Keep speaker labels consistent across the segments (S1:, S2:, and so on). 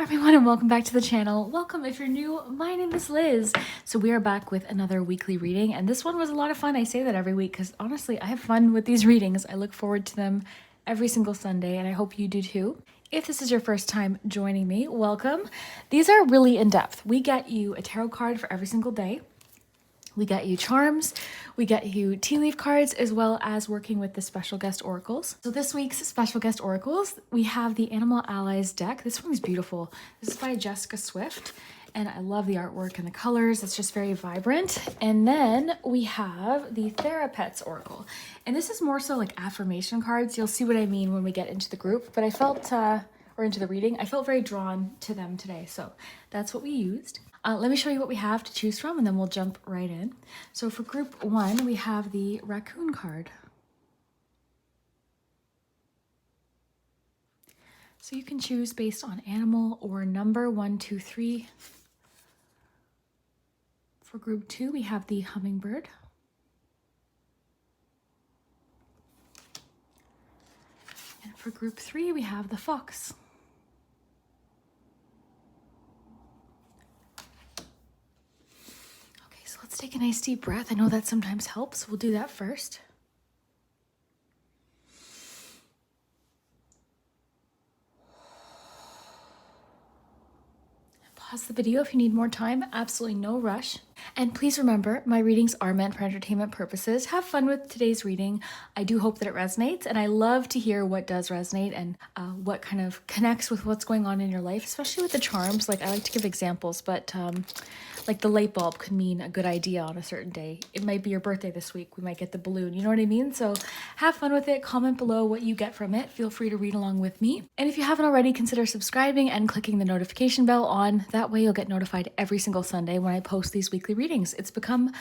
S1: everyone and welcome back to the channel. Welcome if you're new. My name is Liz. So we are back with another weekly reading, and this one was a lot of fun. I say that every week because honestly I have fun with these readings. I look forward to them every single Sunday, and I hope you do too. If this is your first time joining me, welcome. These are really in-depth. We get you a tarot card for every single day. We get you charms, we get you tea leaf cards, as well as working with the special guest oracles. So this week's special guest oracles, we have the Animal Allies deck. This one's beautiful. This is by Jessica Swift, and I love the artwork and the colors. It's just very vibrant. And then we have the Thera Pets Oracle. And this is more so like affirmation cards. You'll see what I mean when we get into the group, but I felt, or into the reading, I felt very drawn to them today. So that's what we used. Let me show you what we have to choose from, and then we'll jump right in. So for group one, we have the raccoon card. So you can choose based on animal or number 1, 2, 3. For group two, we have the hummingbird. And for group three, we have the fox. Let's take a nice deep breath. I know that sometimes helps. We'll do that first. Pause the video if you need more time. Absolutely no rush. And please remember, my readings are meant for entertainment purposes. Have fun with today's reading. I do hope that it resonates, and I love to hear what does resonate and what kind of connects with what's going on in your life, especially with the charms. Like, I like to give examples, but like the light bulb could mean a good idea on a certain day. It might be your birthday this week. We might get the balloon. You know what I mean? So have fun with it. Comment below what you get from it. Feel free to read along with me. And if you haven't already, consider subscribing and clicking the notification bell on. That way you'll get notified every single Sunday when I post these weekly readings. It's become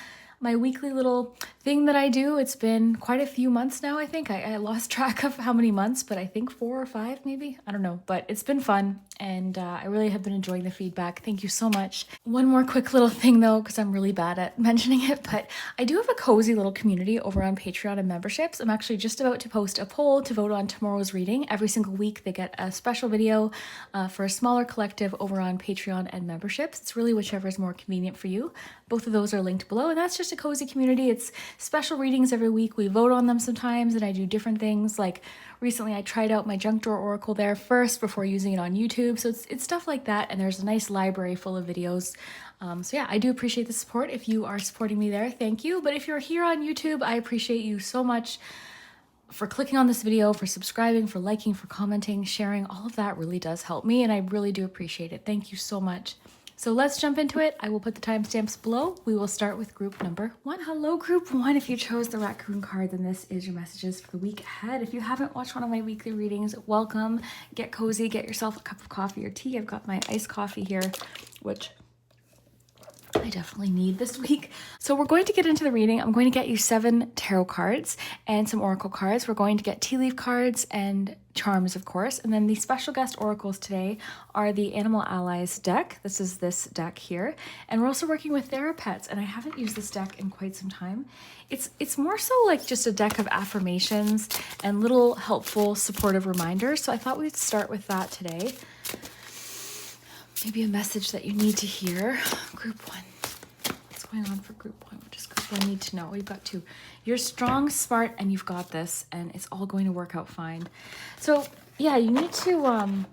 S1: my weekly little thing that I do. It's been quite a few months now, I think. I lost track of how many months, but I think 4 or 5 maybe. I don't know, but it's been fun, and I really have been enjoying the feedback. Thank you so much. One more quick little thing though, because I'm really bad at mentioning it, but I do have a cozy little community over on Patreon and memberships. I'm actually just about to post a poll to vote on tomorrow's reading. Every single week they get a special video for a smaller collective over on Patreon and memberships. It's really whichever is more convenient for you. Both of those are linked below, and that's just a cozy community. It's special readings every week. We vote on them sometimes, and I do different things. Like recently I tried out my junk drawer oracle there first before using it on YouTube. So it's stuff like that, and there's a nice library full of videos. So yeah, I do appreciate the support. If you are supporting me there, thank you. But if you're here on YouTube, I appreciate you so much for clicking on this video, for subscribing, for liking, for commenting, sharing. All of that really does help me, and I really do appreciate it. Thank you so much. So let's jump into it. I will put the timestamps below. We will start with group number 1. Hello, group 1. If you chose the raccoon card, then this is your messages for the week ahead. If you haven't watched one of my weekly readings, welcome. Get cozy, get yourself a cup of coffee or tea. I've got my iced coffee here, which I definitely need this week. So we're going to get into the reading. I'm going to get you 7 tarot cards and some oracle cards. We're going to get tea leaf cards and charms, of course. And then the special guest oracles today are the Animal Allies deck. This is this deck here. And we're also working with Thera Pets, and I haven't used this deck in quite some time. It's more so like just a deck of affirmations and little helpful supportive reminders. So I thought we'd start with that today. Maybe a message that you need to hear. Group 1. What's going on for group 1? What does group 1 need to know? We've got 2. You're strong, smart, and you've got this, and it's all going to work out fine. So yeah, you need to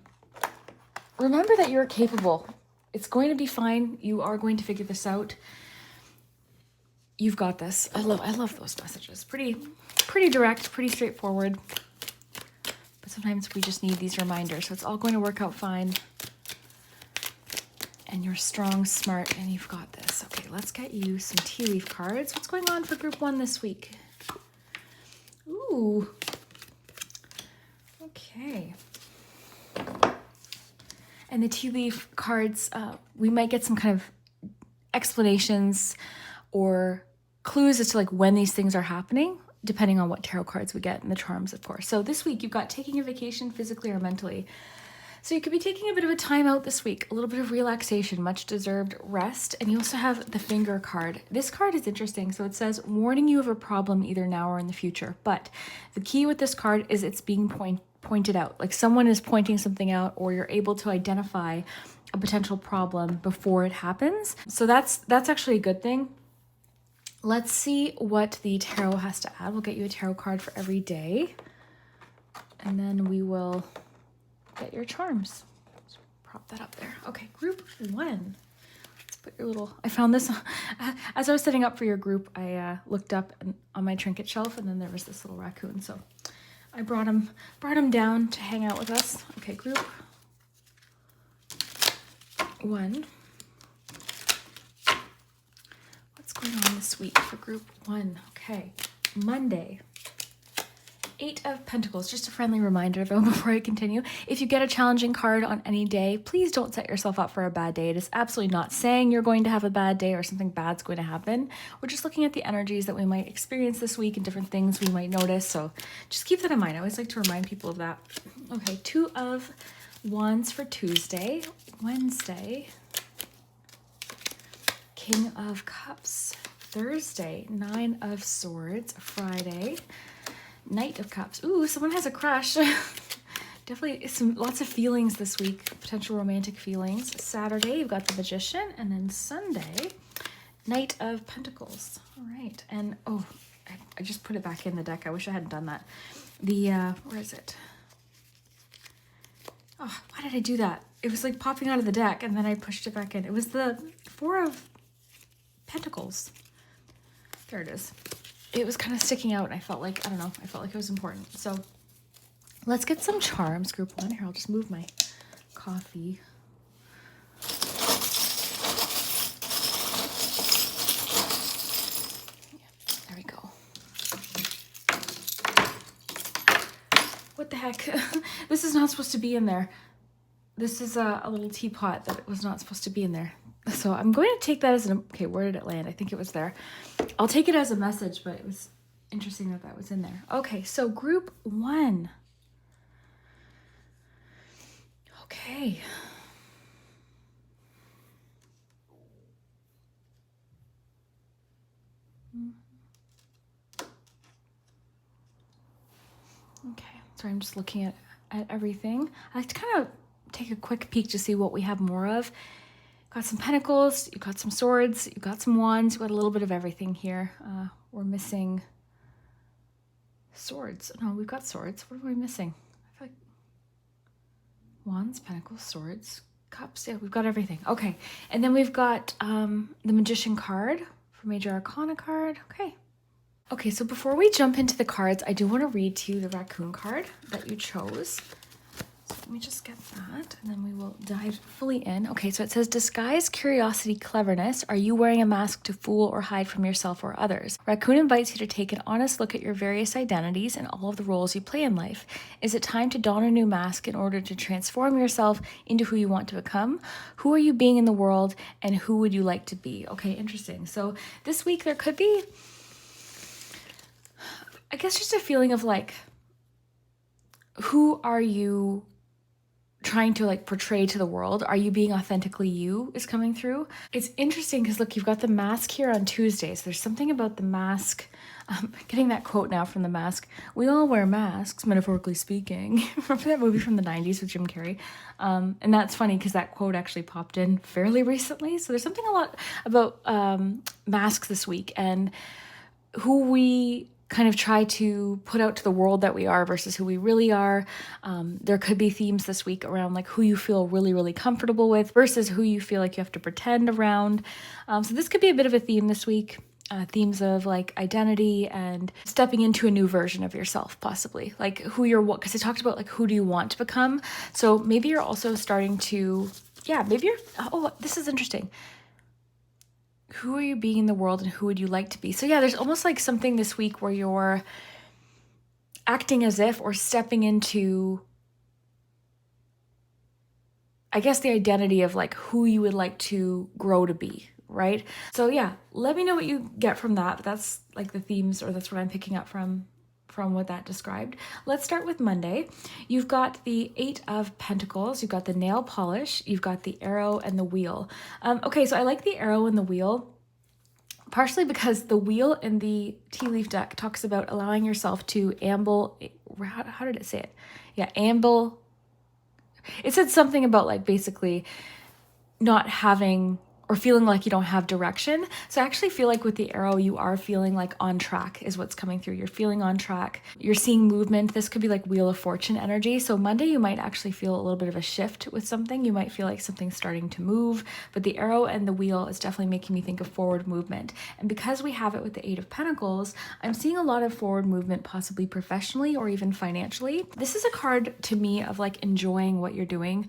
S1: remember that you're capable. It's going to be fine. You are going to figure this out. You've got this. I love those messages. Pretty direct, pretty straightforward. But sometimes we just need these reminders. So it's all going to work out fine. And you're strong, smart, and you've got this. Okay, let's get you some tea leaf cards. What's going on for group 1 this week? Ooh. Okay. And the tea leaf cards, we might get some kind of explanations or clues as to like when these things are happening, depending on what tarot cards we get, and the charms, of course. So this week you've got taking a vacation physically or mentally. So you could be taking a bit of a time out this week, a little bit of relaxation, much deserved rest. And you also have the finger card. This card is interesting. So it says, warning you of a problem either now or in the future. But the key with this card is it's being pointed out. Like someone is pointing something out, or you're able to identify a potential problem before it happens. So that's actually a good thing. Let's see what the tarot has to add. We'll get you a tarot card for every day, and then we will get your charms. Let's prop that up there. Okay, group 1. Let's put your little, I found this as I was setting up for your group. I looked up on my trinket shelf, and then there was this little raccoon. So I brought him down to hang out with us. Okay, group 1. What's going on this week for group 1? Okay, Monday. 8 of Pentacles. Just a friendly reminder though before I continue. If you get a challenging card on any day, please don't set yourself up for a bad day. It is absolutely not saying you're going to have a bad day or something bad's going to happen. We're just looking at the energies that we might experience this week and different things we might notice. So just keep that in mind. I always like to remind people of that. Okay, 2 of Wands for Tuesday. Wednesday. King of Cups. Thursday. 9 of Swords. Friday. Knight of Cups. Ooh, someone has a crush. Definitely lots of feelings this week, potential romantic feelings. Saturday, you've got the Magician, and then Sunday, Knight of Pentacles. All right, and oh, I just put it back in the deck. I wish I hadn't done that. The, where is it? Oh, why did I do that? It was like popping out of the deck, and then I pushed it back in. It was the 4 of Pentacles. There it is. It was kind of sticking out, and I felt like, I don't know, I felt like it was important. So let's get some charms, group 1. Here, I'll just move my coffee. Yeah, there we go. What the heck? This is not supposed to be in there. This is a little teapot that was not supposed to be in there. So I'm going to take that as an, okay, where did it land? I think it was there. I'll take it as a message, but it was interesting that that was in there. Okay, so group 1. Okay. Okay, so I'm just looking at everything. I like to kind of take a quick peek to see what we have more of. Got some pentacles, you got some swords, you got some wands, you got a little bit of everything here. We're missing swords. No, we've got swords. What are we missing? I feel like wands, pentacles, swords, cups. Yeah, we've got everything. Okay, and then we've got the Magician card for Major Arcana card. Okay. Okay, so before we jump into the cards, I do want to read to you the raccoon card that you chose. So let me just get that, and then we will dive fully in. Okay, so it says, disguise, curiosity, cleverness. Are you wearing a mask to fool or hide from yourself or others? Raccoon invites you to take an honest look at your various identities and all of the roles you play in life. Is it time to don a new mask in order to transform yourself into who you want to become? Who are you being in the world, and who would you like to be? Okay, interesting. So this week there could be, I guess, just a feeling of like, who are you trying to like portray to the world? Are you being authentically you is coming through? It's interesting because look, you've got the mask here on Tuesdays. There's something about the mask. Getting that quote now from The Mask. We all wear masks, metaphorically speaking. Remember that movie from the 90s with Jim Carrey? And that's funny because that quote actually popped in fairly recently. So there's something a lot about masks this week and who we kind of try to put out to the world that we are versus who we really are. There could be themes this week around like who you feel really, really comfortable with versus who you feel like you have to pretend around. So this could be a bit of a theme this week. Themes of like identity and stepping into a new version of yourself, possibly like who you're, what, because I talked about like who do you want to become. So maybe you're also starting to, yeah, maybe you're, oh, this is interesting. Who are you being in the world and who would you like to be? So yeah, there's almost like something this week where you're acting as if or stepping into, I guess, the identity of like who you would like to grow to be, right? So yeah, let me know what you get from that. But that's like the themes, or that's what I'm picking up from what that described. Let's start with Monday. You've got the 8 of Pentacles, you've got the nail polish, you've got the arrow and the wheel. Okay, so I like the arrow and the wheel, partially because the wheel in the tea leaf deck talks about allowing yourself to amble how did it say it? Yeah, amble. It said something about like basically not having or feeling like you don't have direction. So I actually feel like with the arrow, you are feeling like on track is what's coming through. You're feeling on track. You're seeing movement. This could be like Wheel of Fortune energy. So Monday, you might actually feel a little bit of a shift with something. You might feel like something's starting to move, but the arrow and the wheel is definitely making me think of forward movement. And because we have it with the Eight of Pentacles, I'm seeing a lot of forward movement, possibly professionally or even financially. This is a card to me of like enjoying what you're doing.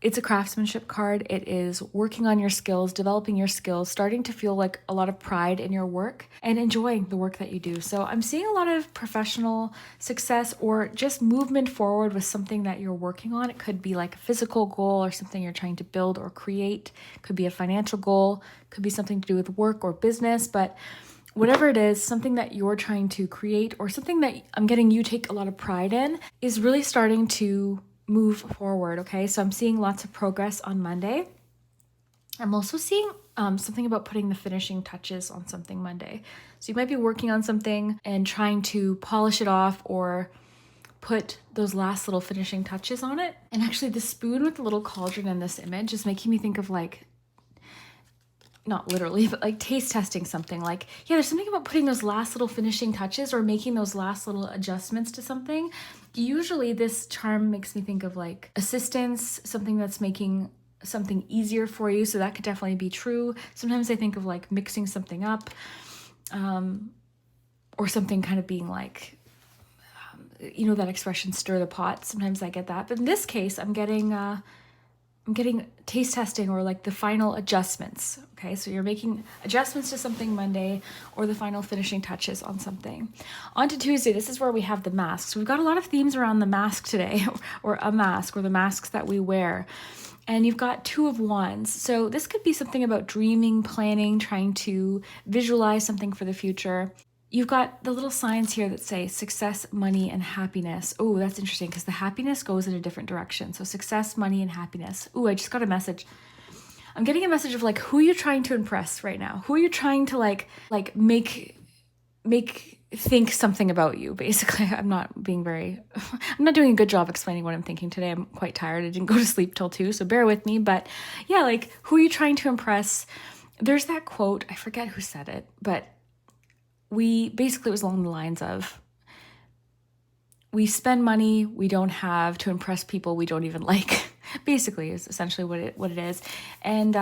S1: It's a craftsmanship card. It is working on your skills, developing your skills, starting to feel like a lot of pride in your work and enjoying the work that you do. So I'm seeing a lot of professional success or just movement forward with something that you're working on. It could be like a physical goal or something you're trying to build or create. It could be a financial goal, could be something to do with work or business, but whatever it is, something that you're trying to create or something that I'm getting you take a lot of pride in is really starting to move forward. Okay, so I'm seeing lots of progress on Monday. I'm also seeing something about putting the finishing touches on something Monday. So you might be working on something and trying to polish it off or put those last little finishing touches on it. And actually the spoon with the little cauldron in this image is making me think of like, not literally, but like taste testing something. Like, yeah, there's something about putting those last little finishing touches or making those last little adjustments to something. Usually this charm makes me think of like assistance, something that's making something easier for you. So that could definitely be true. Sometimes I think of like mixing something up, or something kind of being like, you know, that expression, stir the pot. Sometimes I get that. But in this case, I'm getting taste testing or like the final adjustments. Okay, so you're making adjustments to something Monday or the final finishing touches on something. On to Tuesday, this is where we have the masks. We've got a lot of themes around the mask today, or a mask, or the masks that we wear. And you've got Two of Wands. So this could be something about dreaming, planning, trying to visualize something for the future. You've got the little signs here that say success, money, and happiness. Oh, that's interesting because the happiness goes in a different direction. So success, money, and happiness. Oh, I just got a message. I'm getting a message of like, who are you trying to impress right now? Who are you trying to like make think something about you, basically. I'm not doing a good job explaining what I'm thinking today. I'm quite tired. I didn't go to sleep till 2, so bear with me. But yeah, like, who are you trying to impress? There's that quote, I forget who said it, but it was along the lines of, we spend money we don't have to impress people we don't even like. Basically is essentially what it is. And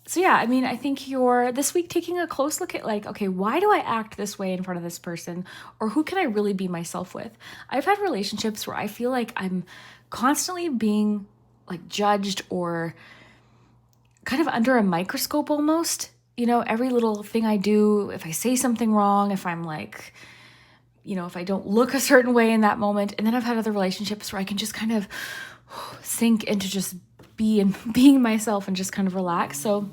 S1: so yeah, I mean, I think you're this week taking a close look at like, okay, why do I act this way in front of this person? Or who can I really be myself with? I've had relationships where I feel like I'm constantly being like judged or kind of under a microscope almost. You know, every little thing I do, if I say something wrong, if I'm like, you know, if I don't look a certain way in that moment. And then I've had other relationships where I can just kind of sink into just being myself and just kind of relax. So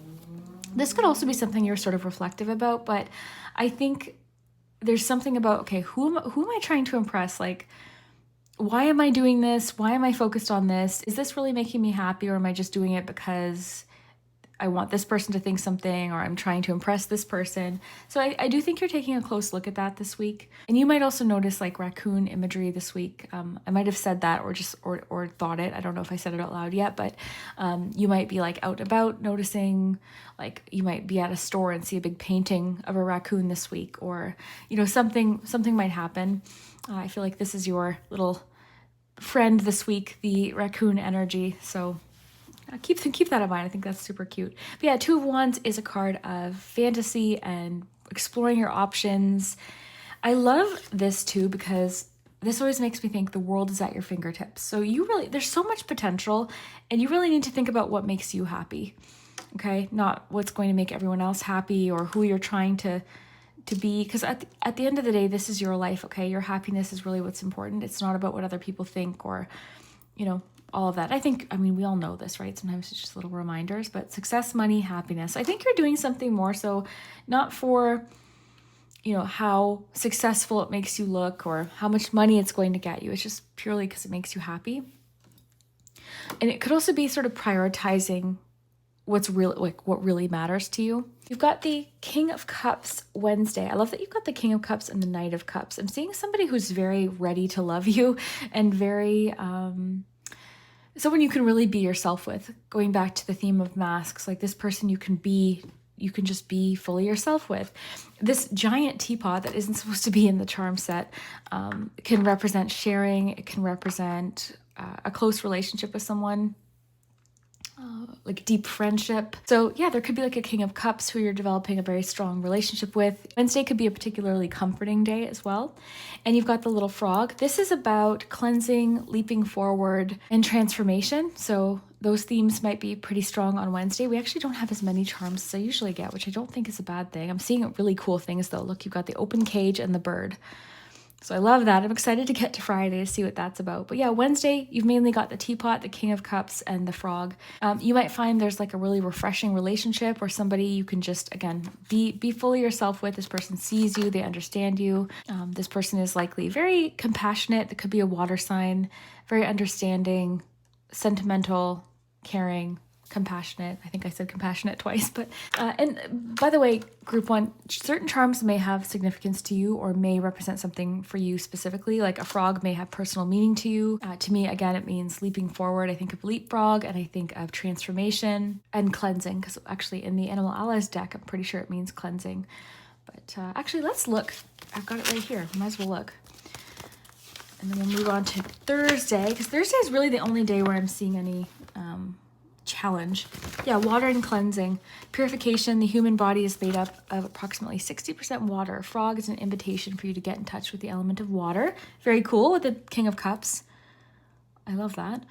S1: this could also be something you're sort of reflective about, but I think there's something about, okay, who am I trying to impress? Like, why am I doing this? Why am I focused on this? Is this really making me happy, or am I just doing it because I want this person to think something, or I'm trying to impress this person? So I do think you're taking a close look at that this week. And you might also notice like raccoon imagery this week. I might have said that or thought it. I don't know if I said it out loud yet, but you might be like out and about noticing, like you might be at a store and see a big painting of a raccoon this week, or, you know, something might happen. I feel like this is your little friend this week, the raccoon energy. So keep that in mind. I think that's super cute. But yeah, Two of Wands is a card of fantasy and exploring your options. I love this too because this always makes me think the world is at your fingertips. So there's so much potential, and you really need to think about what makes you happy. Okay? Not what's going to make everyone else happy or who you're trying to be, because at the end of the day, this is your life. Okay? Your happiness is really what's important. It's not about what other people think or, you know, all of that. I mean, we all know this, right? Sometimes it's just little reminders, but success, money, happiness. I think you're doing something more so not for, you know, how successful it makes you look or how much money it's going to get you. It's just purely because it makes you happy. And it could also be sort of prioritizing what's really like what really matters to you. You've got the King of Cups Wednesday. I love that you've got the King of Cups and the Knight of Cups. I'm seeing somebody who's very ready to love you and very someone you can really be yourself with. Going back to the theme of masks, like this person you can just be fully yourself with. This giant teapot that isn't supposed to be in the charm set can represent sharing. It can represent a close relationship with someone, like deep friendship. So yeah, there could be like a King of Cups who you're developing a very strong relationship with. Wednesday could be a particularly comforting day as well. And you've got the little frog. This is about cleansing, leaping forward, and transformation. So those themes might be pretty strong on Wednesday. We actually don't have as many charms as I usually get, which I don't think is a bad thing. I'm seeing really cool things though. Look, you've got the open cage and the bird. So I love that. I'm excited to get to Friday to see what that's about. But yeah, Wednesday, you've mainly got the teapot, the King of Cups, and the frog. You might find there's like a really refreshing relationship or somebody you can just, again, be fully yourself with. This person sees you, they understand you. This person is likely very compassionate. It could be a water sign, very understanding, sentimental, caring, compassionate. I think I said compassionate twice, but and by the way, group one, certain charms may have significance to you or may represent something for you specifically. Like a frog may have personal meaning to you. To me, again, it means leaping forward. I think of leapfrog and I think of transformation and cleansing, because actually in the Animal Allies deck, I'm pretty sure it means cleansing. But actually, let's look. I've got it right here. Might as well look. And then we'll move on to Thursday, because Thursday is really the only day where I'm seeing any challenge. Yeah, water and cleansing. Purification. The human body is made up of approximately 60% water. A frog is an invitation for you to get in touch with the element of water. Very cool with the King of Cups. I love that.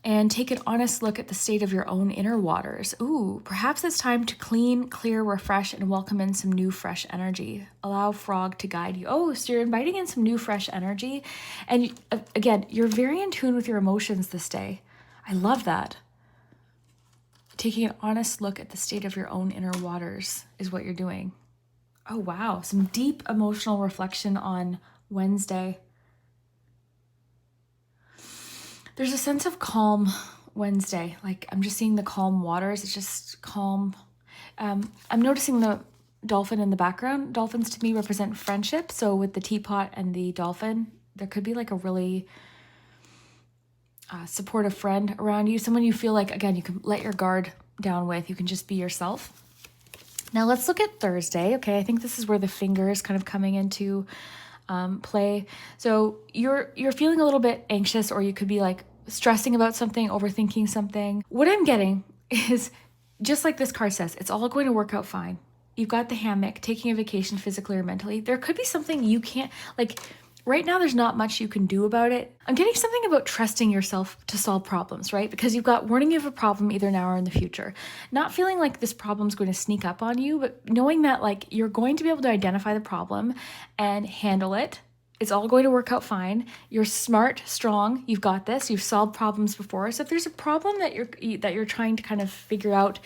S1: And take an honest look at the state of your own inner waters. Ooh, perhaps it's time to clean, clear, refresh, and welcome in some new, fresh energy. Allow frog to guide you. Oh, so you're inviting in some new, fresh energy. And again, you're very in tune with your emotions this day. I love that. Taking an honest look at the state of your own inner waters is what you're doing. Oh, wow. Some deep emotional reflection on Wednesday. There's a sense of calm Wednesday. Like I'm just seeing the calm waters. It's just calm. I'm noticing the dolphin in the background. Dolphins to me represent friendship. So with the teapot and the dolphin, there could be like a really supportive friend around you. Someone you feel like, again, you can let your guard down with. You can just be yourself. Now let's look at Thursday. Okay, I think this is where the finger is kind of coming into play. So you're feeling a little bit anxious, or you could be like stressing about something, overthinking something. What I'm getting is, just like this card says, it's all going to work out fine. You've got the hammock, taking a vacation physically or mentally. There could be something you can't, like right now there's not much you can do about it. I'm getting something about trusting yourself to solve problems, right? Because you've got warning of a problem either now or in the future. Not feeling like this problem's going to sneak up on you, but knowing that like you're going to be able to identify the problem and handle it. It's all going to work out fine. You're smart, strong. You've got this. You've solved problems before. So if there's a problem that you're trying to kind of figure out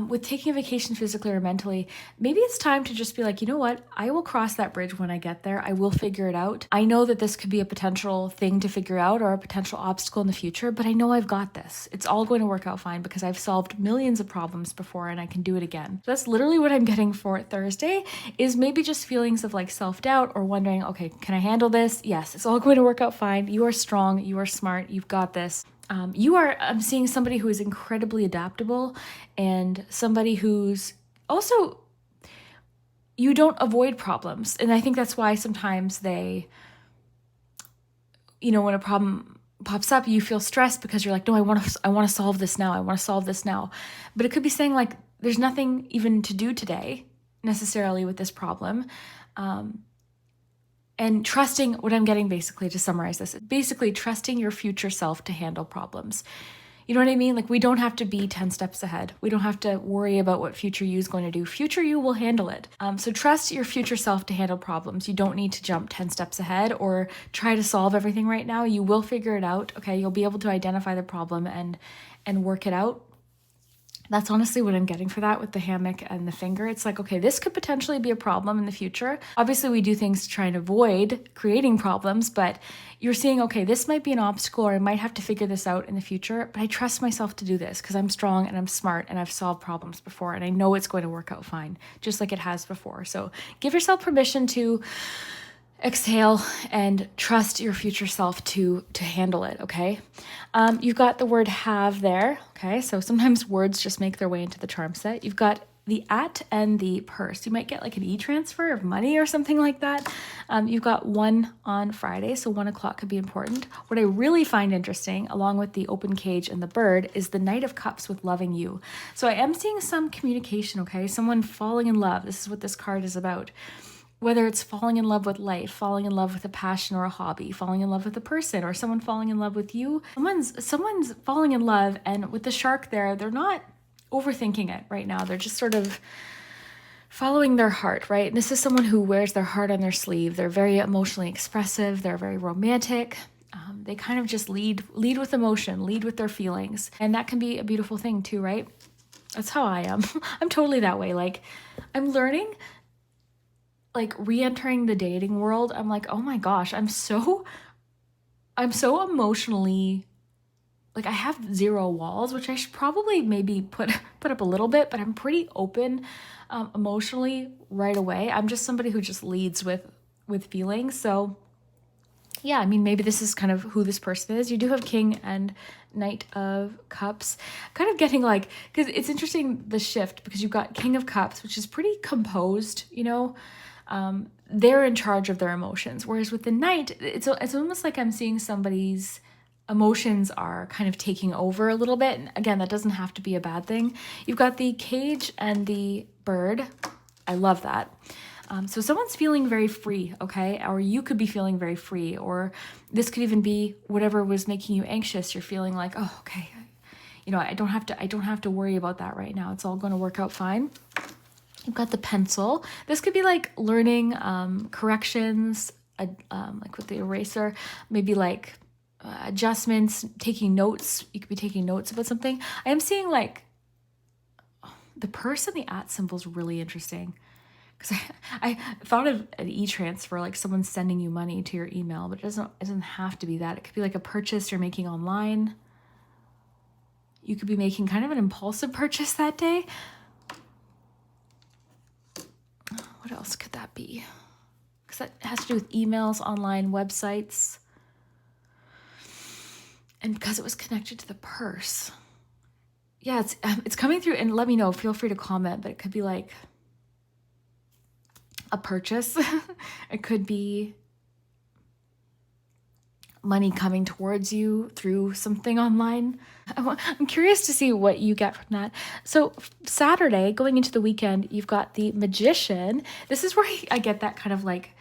S1: with taking a vacation physically or mentally, maybe it's time to just be like, you know what? I will cross that bridge when I get there. I will figure it out. I know that this could be a potential thing to figure out or a potential obstacle in the future, but I know I've got this. It's all going to work out fine because I've solved millions of problems before and I can do it again. So that's literally what I'm getting for Thursday, is maybe just feelings of like self-doubt or wondering, okay, can I handle this? Yes, it's all going to work out fine. You are strong. You are smart. You've got this. I'm seeing somebody who is incredibly adaptable and somebody who's also, you don't avoid problems. And I think that's why sometimes when a problem pops up, you feel stressed because you're like, no, I want to solve this now. I want to solve this now. But it could be saying like, there's nothing even to do today necessarily with this problem. And trusting, what I'm getting basically to summarize this, basically trusting your future self to handle problems. You know what I mean? Like we don't have to be 10 steps ahead. We don't have to worry about what future you is going to do. Future you will handle it. So trust your future self to handle problems. You don't need to jump 10 steps ahead or try to solve everything right now. You will figure it out. Okay, you'll be able to identify the problem and work it out. That's honestly what I'm getting for that with the hammock and the finger. It's like, okay, this could potentially be a problem in the future. Obviously, we do things to try and avoid creating problems, but you're seeing, okay, this might be an obstacle, or I might have to figure this out in the future, but I trust myself to do this because I'm strong and I'm smart and I've solved problems before and I know it's going to work out fine, just like it has before. So give yourself permission to exhale and trust your future self to handle it, okay? You've got the word have there, okay? So sometimes words just make their way into the charm set. You've got the at and the purse. You might get like an e-transfer of money or something like that. You've got 1 on Friday, so 1 o'clock could be important. What I really find interesting, along with the open cage and the bird, is the Knight of Cups with loving you. So I am seeing some communication, okay? Someone falling in love. This is what this card is about. Whether it's falling in love with life, falling in love with a passion or a hobby, falling in love with a person, or someone falling in love with you. Someone's falling in love, and with the shark there, they're not overthinking it right now. They're just sort of following their heart, right? And this is someone who wears their heart on their sleeve. They're very emotionally expressive. They're very romantic. They kind of just lead with emotion, lead with their feelings. And that can be a beautiful thing too, right? That's how I am. I'm totally that way. Like, I'm learning, like re-entering the dating world. I'm like, oh my gosh, I'm so emotionally, like I have 0 walls, which I should probably maybe put up a little bit, but I'm pretty open emotionally right away. I'm just somebody who just leads with feelings. So yeah, I mean, maybe this is kind of who this person is. You do have King and Knight of Cups, kind of getting like, because it's interesting, the shift, because you've got King of Cups, which is pretty composed, you know. They're in charge of their emotions. Whereas with the Knight, it's almost like I'm seeing somebody's emotions are kind of taking over a little bit. And again, that doesn't have to be a bad thing. You've got the cage and the bird. I love that. So someone's feeling very free, okay? Or you could be feeling very free, or this could even be whatever was making you anxious. You're feeling like, oh, okay, you know, I don't have to worry about that right now. It's all going to work out fine. You've got the pencil. This could be like learning corrections, like with the eraser, maybe like adjustments, taking notes. You could be taking notes about something. I am seeing like the purse and the at symbol is really interesting, because I thought of an e-transfer, like someone sending you money to your email, but it doesn't have to be that. It could be like a purchase you're making online. You could be making kind of an impulsive purchase that day. What else could that be? Because that has to do with emails, online websites. And because it was connected to the purse. Yeah, it's coming through, and let me know. Feel free to comment, but it could be like a purchase. It could be money coming towards you through something online. I'm curious to see what you get from that. So Saturday, going into the weekend, you've got the Magician. This is where I get that kind of like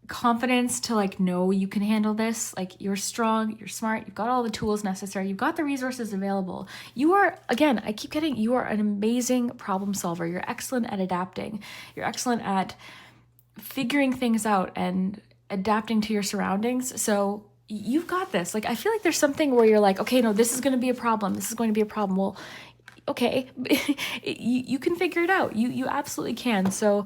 S1: confidence to like know you can handle this. Like, you're strong, you're smart, you've got all the tools necessary, you've got the resources available. You are, again, I keep getting, you are an amazing problem solver. You're excellent at adapting. You're excellent at figuring things out and adapting to your surroundings. So you've got this. Like, I feel like there's something where you're like, okay, no, this is going to be a problem. This is going to be a problem. Well, okay, you can figure it out. You absolutely can. So,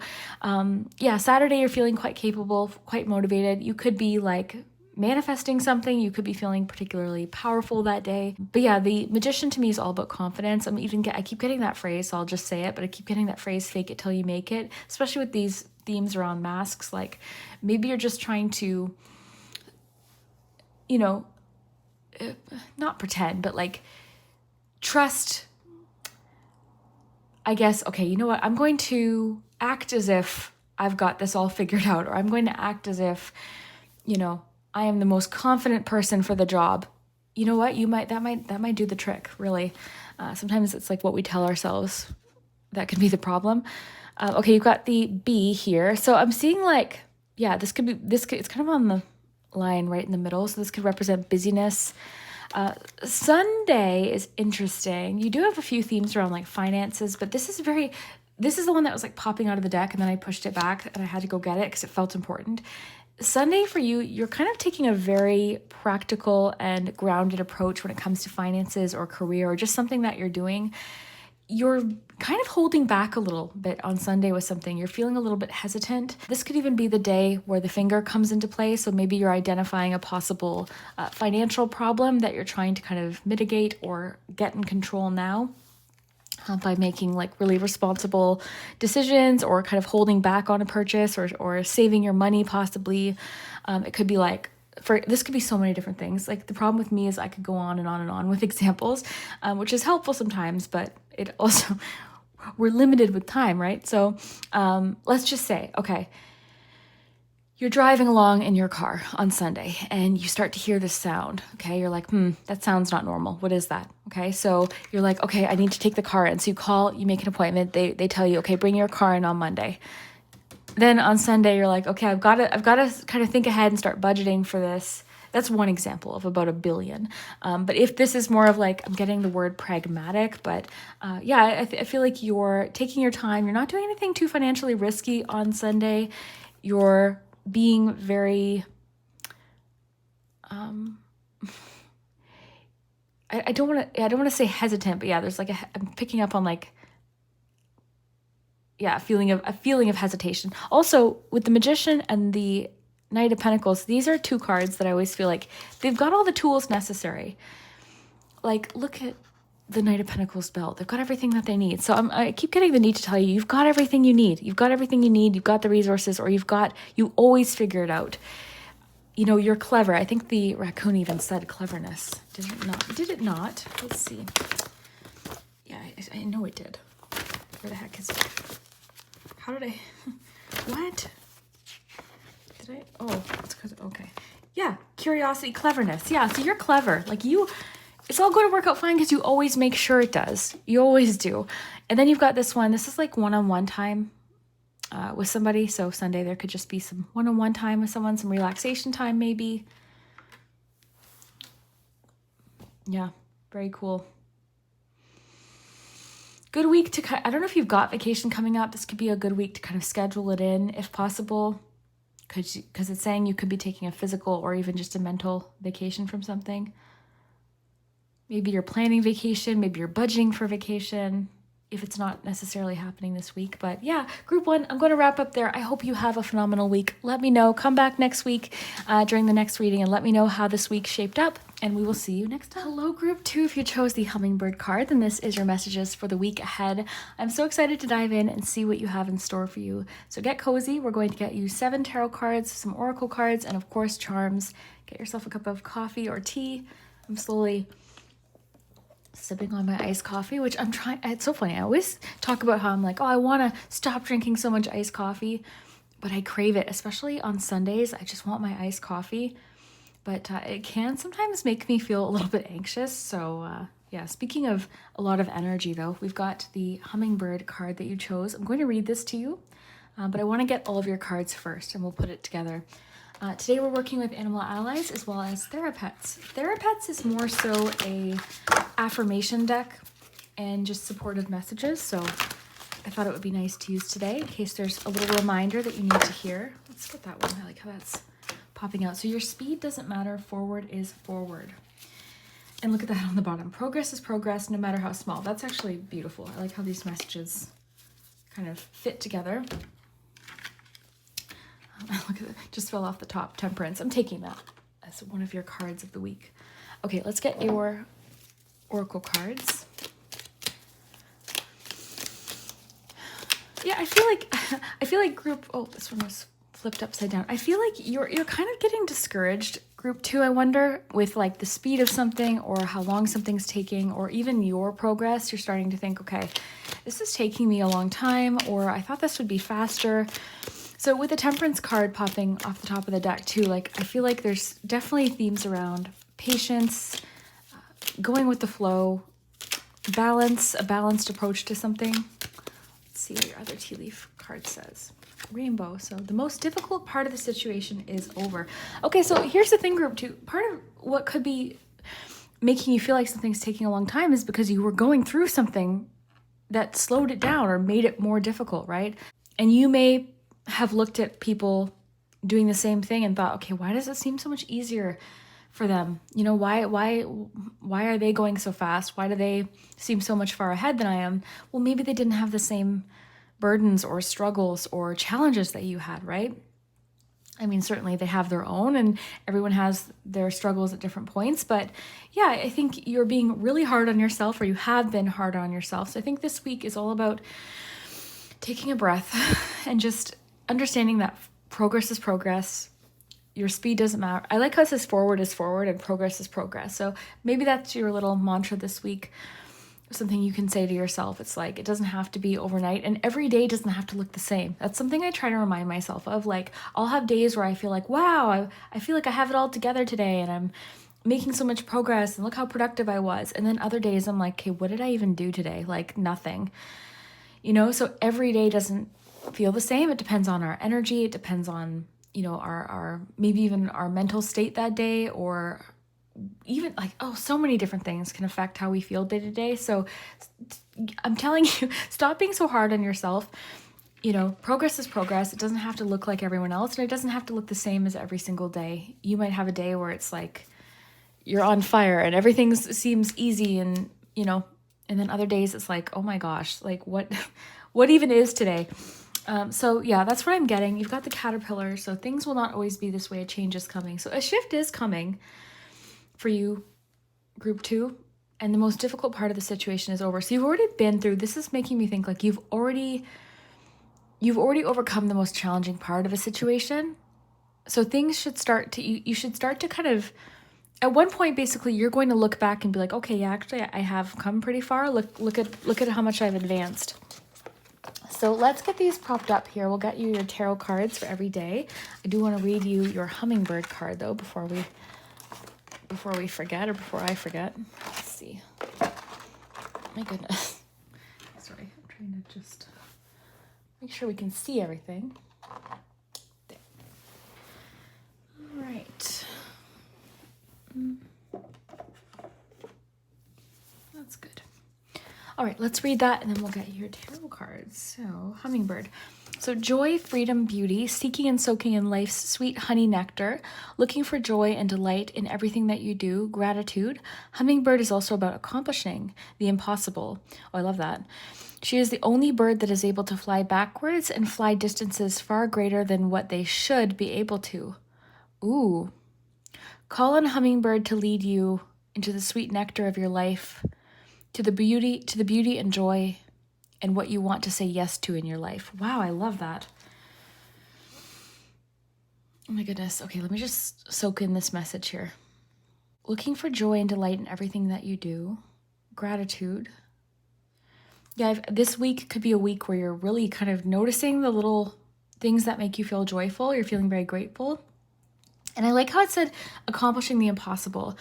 S1: yeah, Saturday you're feeling quite capable, quite motivated. You could be like manifesting something. You could be feeling particularly powerful that day. But yeah, the Magician to me is all about confidence. I keep getting that phrase, so I'll just say it, but I keep getting that phrase, fake it till you make it, especially with these themes around masks. Like, maybe you're just trying to, you know, not pretend, but like trust, I guess. Okay, you know what? I'm going to act as if I've got this all figured out, or I'm going to act as if, you know, I am the most confident person for the job. You know what? That might do the trick, really. Sometimes it's like what we tell ourselves that could be the problem. Okay, you've got the B here. So I'm seeing like, yeah, it's kind of on the line right in the middle. So this could represent busyness. Sunday is interesting. You do have a few themes around like finances, but this is the one that was like popping out of the deck, and then I pushed it back and I had to go get it because it felt important. Sunday for you, you're kind of taking a very practical and grounded approach when it comes to finances or career or just something that you're doing. you're kind of holding back a little bit on Sunday with something. You're feeling a little bit hesitant. This could even be the day where the finger comes into play. So maybe you're identifying a possible financial problem that you're trying to kind of mitigate or get in control now. By making like really responsible decisions or kind of holding back on a purchase or saving your money possibly. It could be like, this could be so many different things. Like the problem with me is I could go on and on and on with examples, which is helpful sometimes, but it also, we're limited with time, right? So let's just say, okay, you're driving along in your car on Sunday and you start to hear this sound, okay? You're like, that sound's not normal. What is that? Okay, so you're like, okay, I need to take the car in. So you call, you make an appointment. They tell you, okay, bring your car in on Monday. Then on Sunday, you're like, okay, I've got to kind of think ahead and start budgeting for this. That's one example of about 1 billion. But if this is more of like, I'm getting the word pragmatic, but I feel like you're taking your time. You're not doing anything too financially risky on Sunday. You're being very, I don't want to say hesitant, but yeah, there's like I'm picking up on like, a feeling of hesitation. Also with the Magician and the Knight of Pentacles, these are two cards that I always feel like they've got all the tools necessary. Like look at the Knight of Pentacles belt. They've got everything that they need. So I keep getting the need to tell you, you've got everything you need. You've got everything you need. You've got the resources, or you always figure it out. You know, you're clever. I think the raccoon even said cleverness. Did it not? Let's see. Yeah, I know it did. Where the heck is it? How did I, what? Did I, oh, it's because, okay. Yeah, curiosity, cleverness. Yeah, so you're clever. Like it's all going to work out fine because you always make sure it does. You always do. And then you've got this one. This is like one-on-one time with somebody. So Sunday there could just be some one-on-one time with someone, some relaxation time maybe. Yeah, very cool. Good week to, I don't know if you've got vacation coming up. This could be a good week to kind of schedule it in if possible. Because it's saying you could be taking a physical or even just a mental vacation from something. Maybe you're planning vacation, maybe you're budgeting for vacation, if it's not necessarily happening this week. But yeah, group 1, I'm going to wrap up there. I hope you have a phenomenal week. Let me know. Come back next week during the next reading and let me know how this week shaped up. And we will see you next time. Hello, group 2. If you chose the Hummingbird card, then this is your messages for the week ahead. I'm so excited to dive in and see what you have in store for you. So get cozy. We're going to get you 7 tarot cards, some oracle cards, and of course, charms. Get yourself a cup of coffee or tea. I'm slowly sipping on my iced coffee, which I'm trying. It's so funny. I always talk about how I'm like, oh, I want to stop drinking so much iced coffee, but I crave it, especially on Sundays. I just want my iced coffee, but it can sometimes make me feel a little bit anxious. So yeah, speaking of a lot of energy though, we've got the Hummingbird card that you chose. I'm going to read this to you, but I want to get all of your cards first and we'll put it together. Today we're working with animal allies as well as Therapets. Therapets is more so a affirmation deck and just supportive messages. So I thought it would be nice to use today in case there's a little reminder that you need to hear. Let's get that one. I like how that's popping out. So your speed doesn't matter. Forward is forward. And look at that on the bottom. Progress is progress no matter how small. That's actually beautiful. I like how these messages kind of fit together. Look at it, just fell off the top. Temperance. I'm taking that as one of your cards of the week. Okay, let's get your oracle cards. Yeah, I feel like group. Oh, this one was flipped upside down. I feel like you're kind of getting discouraged. Group 2, I wonder, with like the speed of something or how long something's taking, or even your progress. You're starting to think, okay, this is taking me a long time, or I thought this would be faster. So with the Temperance card popping off the top of the deck too, like I feel like there's definitely themes around patience, going with the flow, balance, a balanced approach to something. Let's see what your other tea leaf card says. Rainbow. So the most difficult part of the situation is over. Okay, so here's the thing, group 2. Part of what could be making you feel like something's taking a long time is because you were going through something that slowed it down or made it more difficult, right? And you may have looked at people doing the same thing and thought, okay, why does it seem so much easier for them? You know, why are they going so fast? Why do they seem so much far ahead than I am? Well, maybe they didn't have the same burdens or struggles or challenges that you had, right? I mean, certainly they have their own, and everyone has their struggles at different points. But yeah, I think you're being really hard on yourself, or you have been hard on yourself. So I think this week is all about taking a breath and just understanding that progress is progress. Your speed doesn't matter. I like how it says forward is forward and progress is progress. So maybe that's your little mantra this week. Something you can say to yourself. It's like, it doesn't have to be overnight, and every day doesn't have to look the same. That's something I try to remind myself of. Like, I'll have days where I feel like, wow, I feel like I have it all together today and I'm making so much progress and look how productive I was. And then other days I'm like, okay, what did I even do today? Like nothing, you know? So every day doesn't feel the same. It depends on our energy. It depends on, you know, our maybe even our mental state that day, or even like, so many different things can affect how we feel day to day. So I'm telling you, stop being so hard on yourself. You know, progress is progress. It doesn't have to look like everyone else, and it doesn't have to look the same as every single day. You might have a day where it's like you're on fire and everything seems easy, and, you know, and then other days it's like, oh my gosh, like what even is today? So yeah, that's what I'm getting. You've got the caterpillar, so things will not always be this way. A change is coming. So a shift is coming for you, group 2, and the most difficult part of the situation is over. So you've already been through, this is making me think like you've already overcome the most challenging part of a situation. So things should start to, you should start to kind of, at one point, basically, you're going to look back and be like, okay, yeah, actually, I have come pretty far. Look at how much I've advanced. So let's get these propped up here. We'll get you your tarot cards for every day. I do want to read you your hummingbird card though before we forget, or before I forget. Let's see. My goodness. Sorry, I'm trying to just make sure we can see everything. There. All right. That's good. All right, let's read that and then we'll get you your tarot cards. So, hummingbird. So joy, freedom, beauty, seeking and soaking in life's sweet honey nectar, looking for joy and delight in everything that you do, gratitude. Hummingbird is also about accomplishing the impossible. Oh, I love that. She is the only bird that is able to fly backwards and fly distances far greater than what they should be able to. Ooh. Call on hummingbird to lead you into the sweet nectar of your life, to the beauty and joy and what you want to say yes to in your life. Wow, I love that. Oh my goodness. Okay, let me just soak in this message here. Looking for joy and delight in everything that you do. Gratitude. Yeah, this week could be a week where you're really kind of noticing the little things that make you feel joyful. You're feeling very grateful. And I like how it said accomplishing the impossible.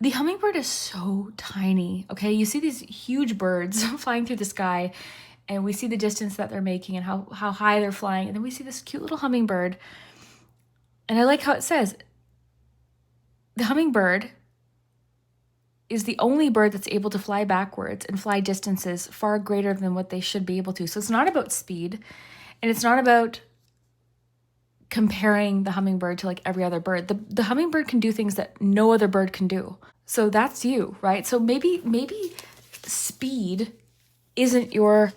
S1: The hummingbird is so tiny, okay? You see these huge birds flying through the sky, and we see the distance that they're making and how high they're flying. And then we see this cute little hummingbird. And I like how it says, the hummingbird is the only bird that's able to fly backwards and fly distances far greater than what they should be able to. So it's not about speed, and it's not about comparing the hummingbird to like every other bird. The hummingbird can do things that no other bird can do. So that's you, right? So maybe speed isn't where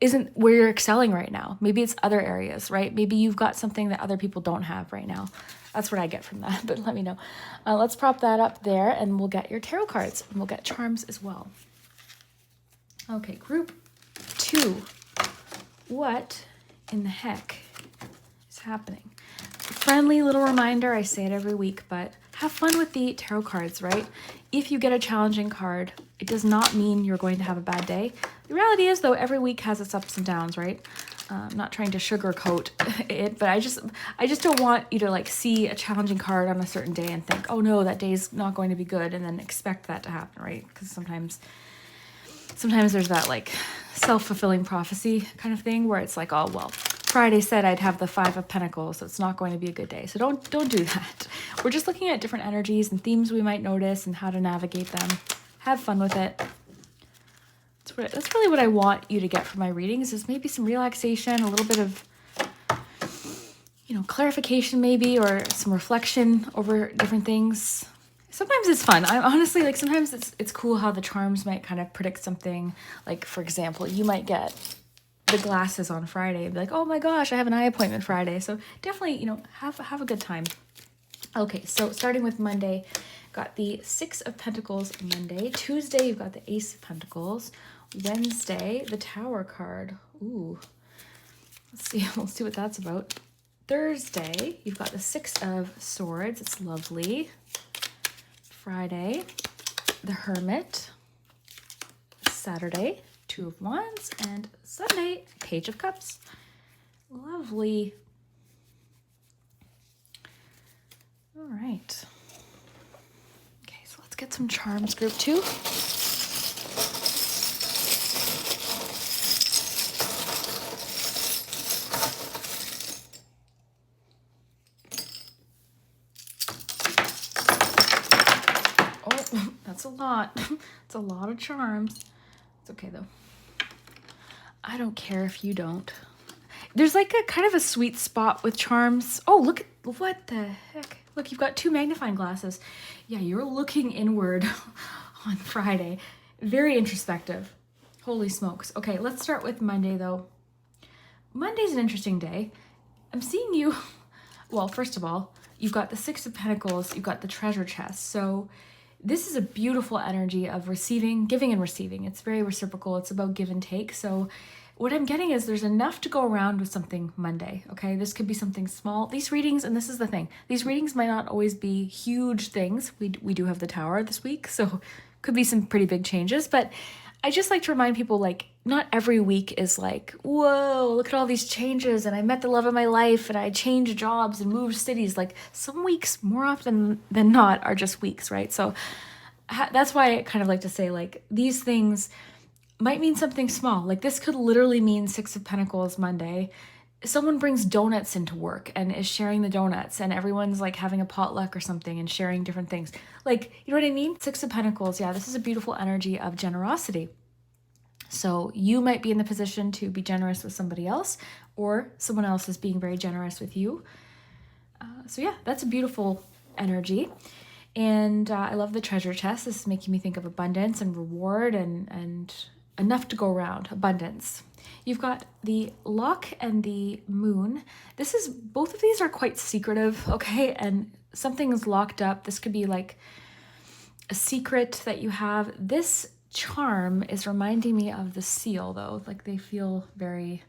S1: you're excelling right now. Maybe it's other areas, right? Maybe you've got something that other people don't have right now. That's what I get from that, but let me know. Let's prop that up there and we'll get your tarot cards and we'll get charms as well. Okay, group 2. What in the heck is happening? Friendly little reminder, I say it every week, but have fun with the tarot cards, right? If you get a challenging card, it does not mean you're going to have a bad day. The reality is, though, every week has its ups and downs, right? I'm not trying to sugarcoat it, but I just don't want you to like see a challenging card on a certain day and think, oh no, that day's not going to be good, and then expect that to happen, right? Because sometimes there's that like self-fulfilling prophecy kind of thing where it's like, oh, well, Friday said I'd have the 5 of Pentacles, so it's not going to be a good day. So don't do that. We're just looking at different energies and themes we might notice and how to navigate them. Have fun with it. That's really what I want you to get from my readings, is maybe some relaxation, a little bit of clarification maybe, or some reflection over different things. Sometimes it's fun. I honestly, like, sometimes it's cool how the charms might kind of predict something. Like, for example, you might get the glasses on Friday and be like, oh my gosh, I have an eye appointment Friday. So definitely, have a good time. Okay, so starting with Monday, got the Six of Pentacles Monday. Tuesday, you've got the Ace of Pentacles. Wednesday, the Tower card. Ooh, let's see what that's about. Thursday, you've got the Six of Swords. It's lovely. Friday, the Hermit. Saturday, Two of Wands. And Sunday, Page of Cups. Lovely. All right. Okay, so let's get some charms, group 2. That's a lot. It's a lot of charms. It's okay though. I don't care if you don't. There's like a kind of a sweet spot with charms. Oh, look at, what the heck? Look, you've got 2 magnifying glasses. Yeah, you're looking inward on Friday. Very introspective. Holy smokes. Okay, let's start with Monday though. Monday's an interesting day. I'm seeing you, well, first of all, you've got the Six of Pentacles, you've got the treasure chest. So this is a beautiful energy of receiving, giving and receiving. It's very reciprocal. It's about give and take. So what I'm getting is there's enough to go around with something Monday, okay? This could be something small. These readings, and this is the thing, these readings might not always be huge things. We do have the Tower this week, so could be some pretty big changes. But I just like to remind people, like, not every week is like, whoa, look at all these changes, and I met the love of my life, and I changed jobs and moved cities. Like, some weeks, more often than not, are just weeks, right? So that's why I kind of like to say, like, these things might mean something small. Like, this could literally mean Six of Pentacles Monday. Someone brings donuts into work and is sharing the donuts, and everyone's like having a potluck or something and sharing different things. Like, you know what I mean? Six of Pentacles, yeah, this is a beautiful energy of generosity. So you might be in the position to be generous with somebody else, or someone else is being very generous with you. So yeah, that's a beautiful energy. And I love the treasure chest. This is making me think of abundance and reward and enough to go around, abundance. You've got the Lock and the Moon. Both of these are quite secretive, okay? And something is locked up. This could be like a secret that you have. This charm is reminding me of the seal though. Like, they feel very,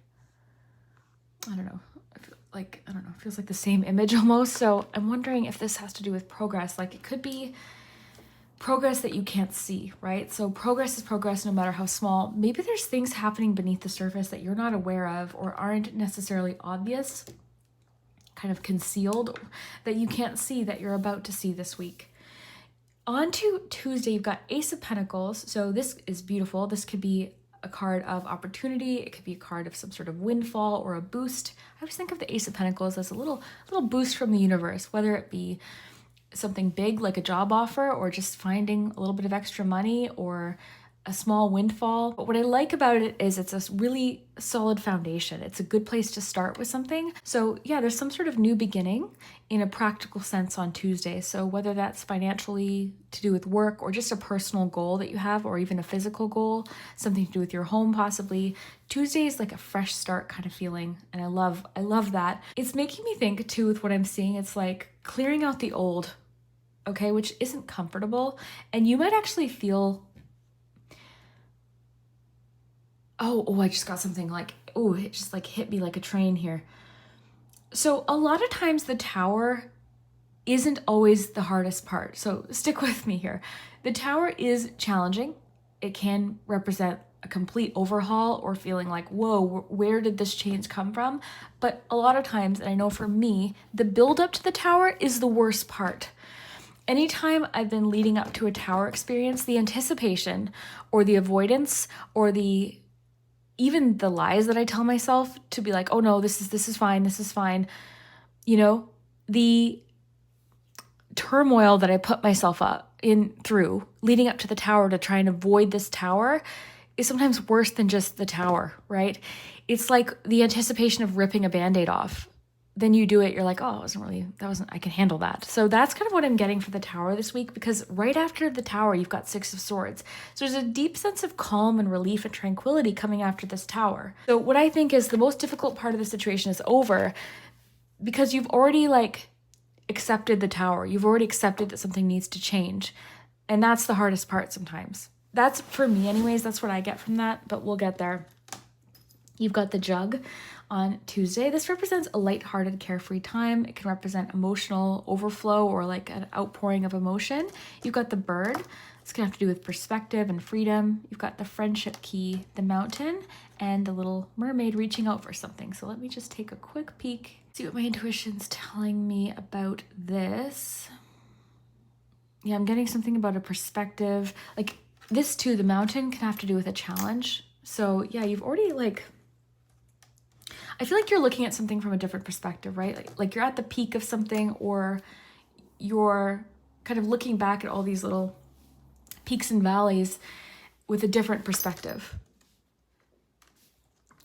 S1: I don't know, it feels like the same image almost. So I'm wondering if this has to do with progress. Like, it could be progress that you can't see, right? So progress is progress no matter how small. Maybe there's things happening beneath the surface that you're not aware of or aren't necessarily obvious, kind of concealed, that you can't see, that you're about to see this week. On to Tuesday, you've got Ace of Pentacles. So this is beautiful. This could be a card of opportunity. It could be a card of some sort of windfall or a boost. I always think of the Ace of Pentacles as a little boost from the universe, whether it be something big like a job offer or just finding a little bit of extra money or a small windfall. But what I like about it is it's a really solid foundation. It's a good place to start with something. So yeah, there's some sort of new beginning in a practical sense on Tuesday. So whether that's financially to do with work or just a personal goal that you have, or even a physical goal, something to do with your home possibly, Tuesday is like a fresh start kind of feeling. And I love that. It's making me think too, with what I'm seeing, it's like clearing out the old, okay, which isn't comfortable. And you might actually feel, oh, I just got something like, oh, it just like hit me like a train here. So a lot of times the Tower isn't always the hardest part. So stick with me here. The Tower is challenging. It can represent a complete overhaul or feeling like, whoa, where did this change come from? But a lot of times, and I know for me, the build up to the Tower is the worst part. Anytime I've been leading up to a Tower experience, the anticipation or the avoidance or even the lies that I tell myself to be like, oh no, this is fine. You know, the turmoil that I put myself through leading up to the Tower to try and avoid this Tower is sometimes worse than just the Tower, right? It's like the anticipation of ripping a Band-Aid off. then you do it, you're like, oh, I can handle that. So that's kind of what I'm getting for the Tower this week, because right after the Tower, you've got Six of Swords. So there's a deep sense of calm and relief and tranquility coming after this Tower. So what I think is the most difficult part of the situation is over, because you've already like accepted the Tower. You've already accepted that something needs to change. And that's the hardest part sometimes. That's, for me anyways, that's what I get from that, but we'll get there. You've got the Jug on Tuesday. This represents a lighthearted, carefree time. It can represent emotional overflow or like an outpouring of emotion. You've got the Bird. It's gonna have to do with perspective and freedom. You've got the Friendship Key, the Mountain, and the little mermaid reaching out for something. So let me just take a quick peek, see what my intuition's telling me about this. Yeah, I'm getting something about a perspective. Like this too, the Mountain can have to do with a challenge. So yeah, you've already like, I feel like you're looking at something from a different perspective, right? Like you're at the peak of something, or you're kind of looking back at all these little peaks and valleys with a different perspective.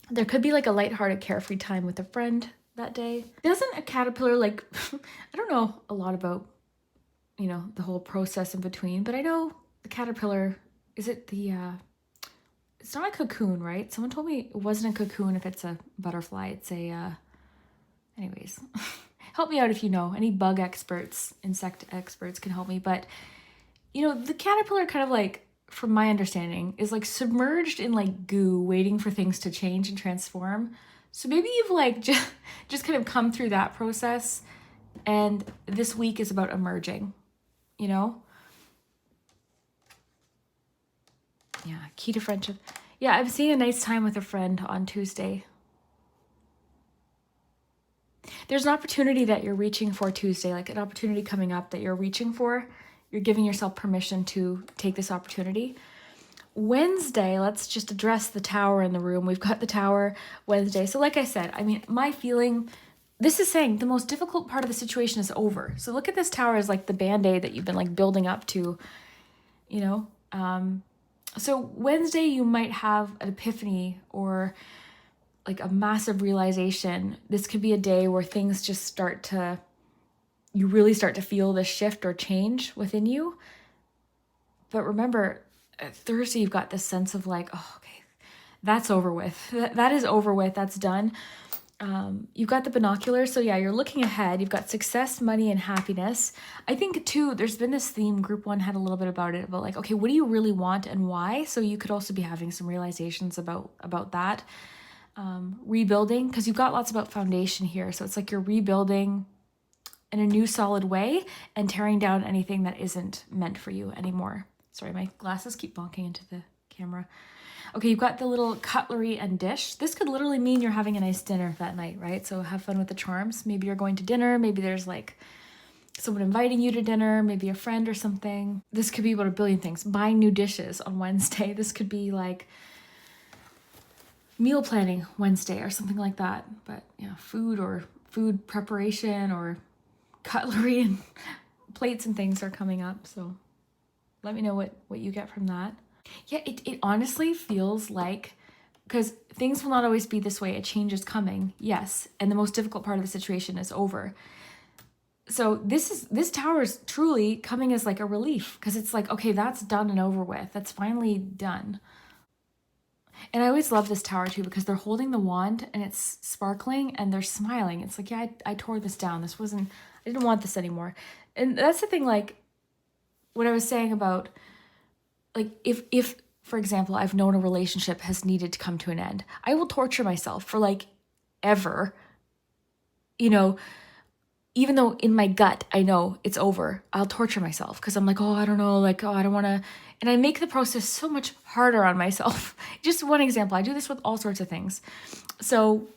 S1: There could be like a lighthearted, carefree time with a friend that day. Doesn't a caterpillar like, I don't know a lot about, you know, the whole process in between, but I know the caterpillar, is it the, it's not a cocoon, right? Someone told me it wasn't a cocoon if it's a butterfly. It's a, anyways, help me out if you know. Any bug experts, insect experts can help me. But, you know, the caterpillar kind of like, from my understanding, is like submerged in like goo, waiting for things to change and transform. So maybe you've like just kind of come through that process, and this week is about emerging, you know? Yeah, key to friendship. Yeah, I'm seeing a nice time with a friend on Tuesday. There's an opportunity that you're reaching for Tuesday, like an opportunity coming up that you're reaching for. You're giving yourself permission to take this opportunity. Wednesday, let's just address the Tower in the room. We've got the Tower Wednesday. So like I said, I mean, my feeling, this is saying the most difficult part of the situation is over. So look at this Tower as like the Band-Aid that you've been like building up to, you know? So Wednesday, you might have an epiphany or like a massive realization. This could be a day where things just start to, you really start to feel this shift or change within you. But remember, Thursday, you've got this sense of like, oh, okay, that's over with. That is over with. That's done. You've got the binoculars. So yeah, you're looking ahead. You've got success, money, and happiness. I think too, there's been this theme, group one had a little bit about it, about like, okay, what do you really want and why? So you could also be having some realizations about that. Rebuilding, because you've got lots about foundation here. So it's like you're rebuilding in a new solid way and tearing down anything that isn't meant for you anymore. Sorry, my glasses keep bonking into the camera. Okay, you've got the little cutlery and dish. This could literally mean you're having a nice dinner that night, right? So have fun with the charms. Maybe you're going to dinner. Maybe there's like someone inviting you to dinner, maybe a friend or something. This could be about a billion things. Buying new dishes on Wednesday. This could be like meal planning Wednesday or something like that. But yeah, food or food preparation or cutlery and plates and things are coming up. So let me know what you get from that. Yeah, it honestly feels like, because things will not always be this way. A change is coming, yes. And the most difficult part of the situation is over. So this Tower is truly coming as like a relief, because it's like, okay, that's done and over with. That's finally done. And I always love this Tower too, because they're holding the wand and it's sparkling and they're smiling. It's like, yeah, I tore this down. I didn't want this anymore. And that's the thing, like what I was saying about, like, if for example, I've known a relationship has needed to come to an end, I will torture myself for like ever, you know, even though in my gut I know it's over, I'll torture myself because I'm like, oh, I don't know, like, oh, I don't want to. And I make the process so much harder on myself. Just one example. I do this with all sorts of things. So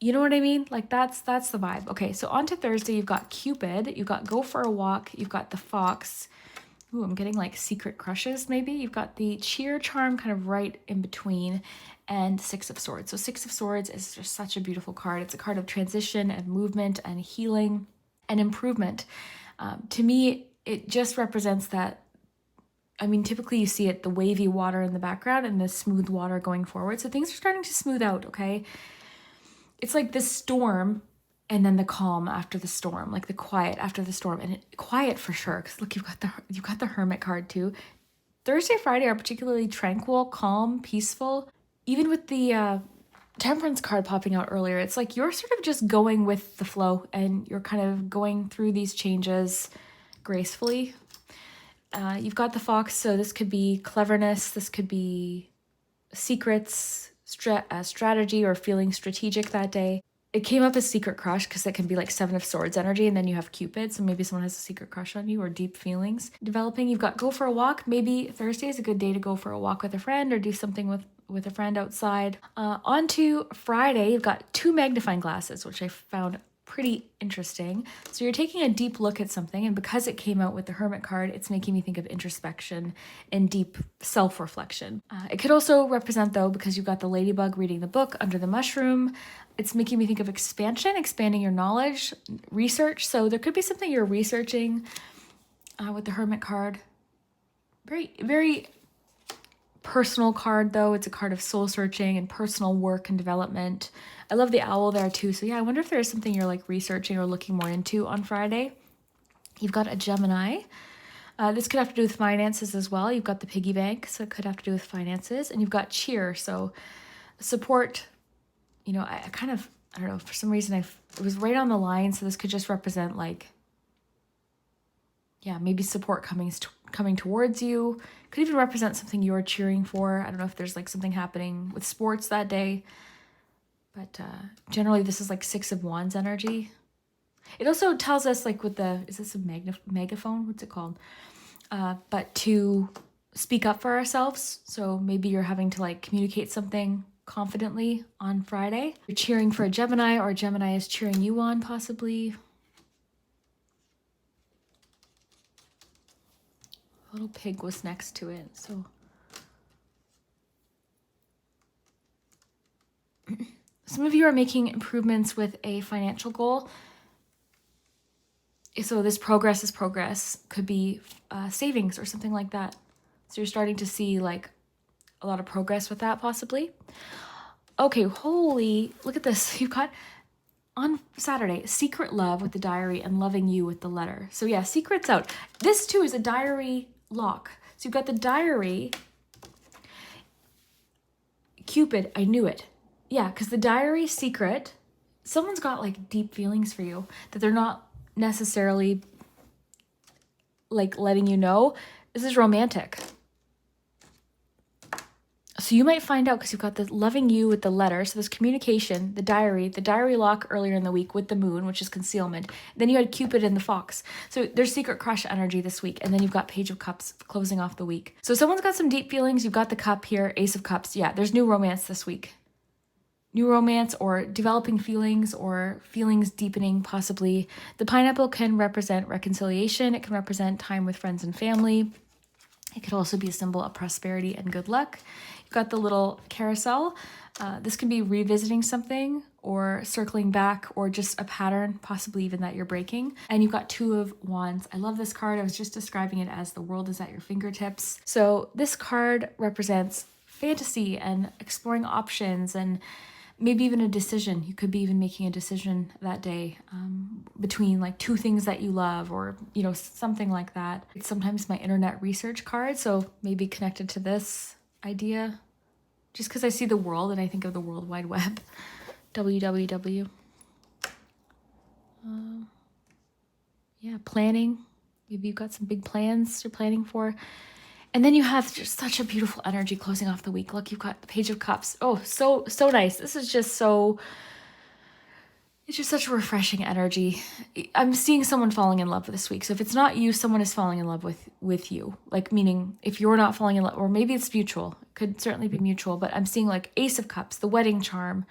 S1: you know what I mean? Like that's the vibe. Okay, so on to Thursday, you've got Cupid, you've got Go for a Walk, you've got the Fox. Ooh, I'm getting like secret crushes maybe. You've got the Cheer charm kind of right in between, and Six of Swords. So Six of Swords is just such a beautiful card. It's a card of transition and movement and healing and improvement. To me, it just represents that. I mean, typically you see it, the wavy water in the background and the smooth water going forward. So things are starting to smooth out, okay? It's like this storm and then the calm after the storm, like the quiet after the storm. And quiet for sure, because look, you've got the Hermit card too. Thursday, Friday are particularly tranquil, calm, peaceful. Even with the Temperance card popping out earlier, it's like you're sort of just going with the flow and you're kind of going through these changes gracefully. You've got the Fox, so this could be cleverness, this could be secrets, strategy, or feeling strategic that day. It came up as secret crush because it can be like Seven of Swords energy, and then you have Cupid, so maybe someone has a secret crush on you or deep feelings developing. You've got go for a walk. Maybe Thursday is a good day to go for a walk with a friend or do something with a friend outside. On to Friday, you've got 2 magnifying glasses, which I found pretty interesting. So you're taking a deep look at something, and because it came out with the Hermit card, it's making me think of introspection and deep self-reflection. It could also represent, though, because you've got the ladybug reading the book under the mushroom, it's making me think of expansion, expanding your knowledge, research. So there could be something you're researching with the Hermit card. Very, very personal card, though. It's a card of soul searching and personal work and development. I love the owl there too. So yeah, I wonder if there's something you're like researching or looking more into on Friday. You've got a Gemini. This could have to do with finances as well. You've got the piggy bank, so it could have to do with finances. And you've got cheer, so support. You know, I don't know, for some reason it was right on the line. So this could just represent like, yeah, maybe support coming towards you. Could even represent something you're cheering for. I don't know if there's like something happening with sports that day. But generally this is like 6 of Wands energy. It also tells us like with the, is this a megaphone? What's it called? But to speak up for ourselves. So maybe you're having to like communicate something confidently on Friday. You're cheering for a Gemini, or a Gemini is cheering you on possibly. A little pig was next to it, so. Some of you are making improvements with a financial goal. So this progress is progress. Could be savings or something like that. So you're starting to see like a lot of progress with that possibly. Okay, look at this. You've got on Saturday, secret love with the diary and loving you with the letter. So yeah, secret's out. This too is a diary lock. So you've got the diary, Cupid, I knew it. Yeah, because the diary secret, someone's got like deep feelings for you that they're not necessarily like letting you know. This is romantic. So you might find out because you've got the loving you with the letter. So this communication, the diary lock earlier in the week with the moon, which is concealment. Then you had Cupid and the fox. So there's secret crush energy this week. And then you've got Page of Cups closing off the week. So someone's got some deep feelings. You've got the cup here, Ace of Cups. Yeah, there's new romance this week. New romance or developing feelings or feelings deepening possibly. The pineapple can represent reconciliation. It can represent time with friends and family. It could also be a symbol of prosperity and good luck. You've got the little carousel. This can be revisiting something or circling back or just a pattern, possibly even that you're breaking. And you've got 2 of Wands. I love this card. I was just describing it as the world is at your fingertips. So this card represents fantasy and exploring options and maybe even a decision. You could be even making a decision that day between like 2 things that you love or, you know, something like that. It's sometimes my internet research card, so maybe connected to this idea. Just because I see the world and I think of the World Wide Web. WWW. Yeah, planning. Maybe you've got some big plans you're planning for. And then you have just such a beautiful energy closing off the week. Look, you've got the Page of Cups. Oh, so nice. This is just so, it's just such a refreshing energy. I'm seeing someone falling in love this week. So if it's not you, someone is falling in love with you. Like, meaning if you're not falling in love, or maybe it's mutual. It could certainly be mutual, but I'm seeing like Ace of Cups, the wedding charm,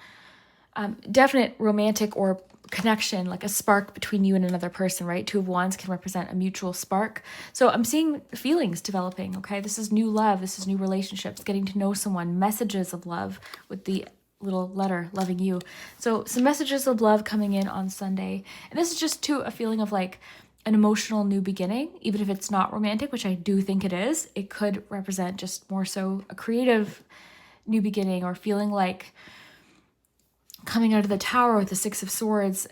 S1: definite romantic or connection, like a spark between you and another person, right? 2 of Wands can represent a mutual spark. So I'm seeing feelings developing, okay? This is new love. This is new relationships, getting to know someone, messages of love with the little letter, loving you. So some messages of love coming in on Sunday. And this is just to a feeling of like an emotional new beginning, even if it's not romantic, which I do think it is. It could represent just more so a creative new beginning or feeling like coming out of the Tower with the 6 of Swords,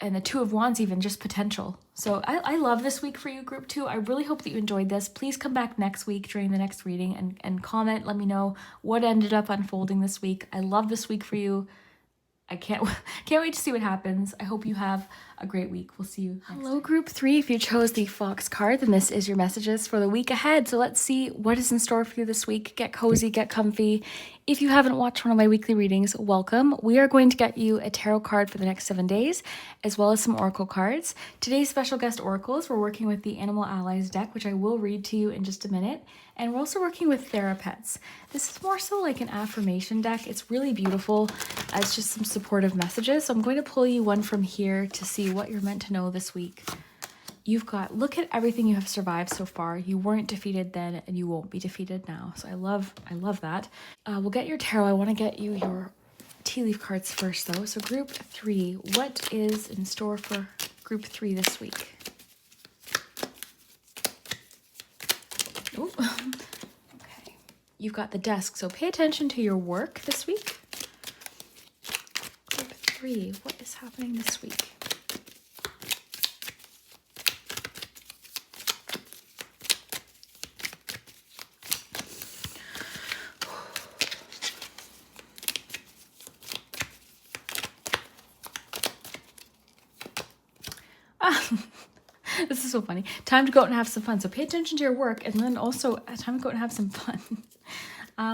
S1: and the Two of Wands, even just potential. So I love this week for you, group 2. I really hope that you enjoyed this. Please come back next week during the next reading and comment. Let me know what ended up unfolding this week. I love this week for you. I can't wait to see what happens. I hope you have a great week. We'll see you next time. Hello, group 3. If you chose the Fox card, then this is your messages for the week ahead. So let's see what is in store for you this week. Get cozy, get comfy. If you haven't watched one of my weekly readings, welcome. We are going to get you a tarot card for the next 7 days, as well as some oracle cards. Today's special guest oracles, we're working with the Animal Allies deck, which I will read to you in just a minute. And we're also working with Thera pets. This is more so like an affirmation deck. It's really beautiful. It's just some supportive messages. So I'm going to pull you one from here to see what you're meant to know this week. You've got, look at everything you have survived so far. You weren't defeated then, and you won't be defeated now. So I love that. We'll get your tarot. I want to get you your tea leaf cards first, though. So group 3, what is in store for group 3 this week? Ooh. Okay. You've got the desk. So pay attention to your work this week. Group 3, what is happening this week? This is so funny. Time to go out and have some fun. So pay attention to your work, and then also time to go out and have some fun.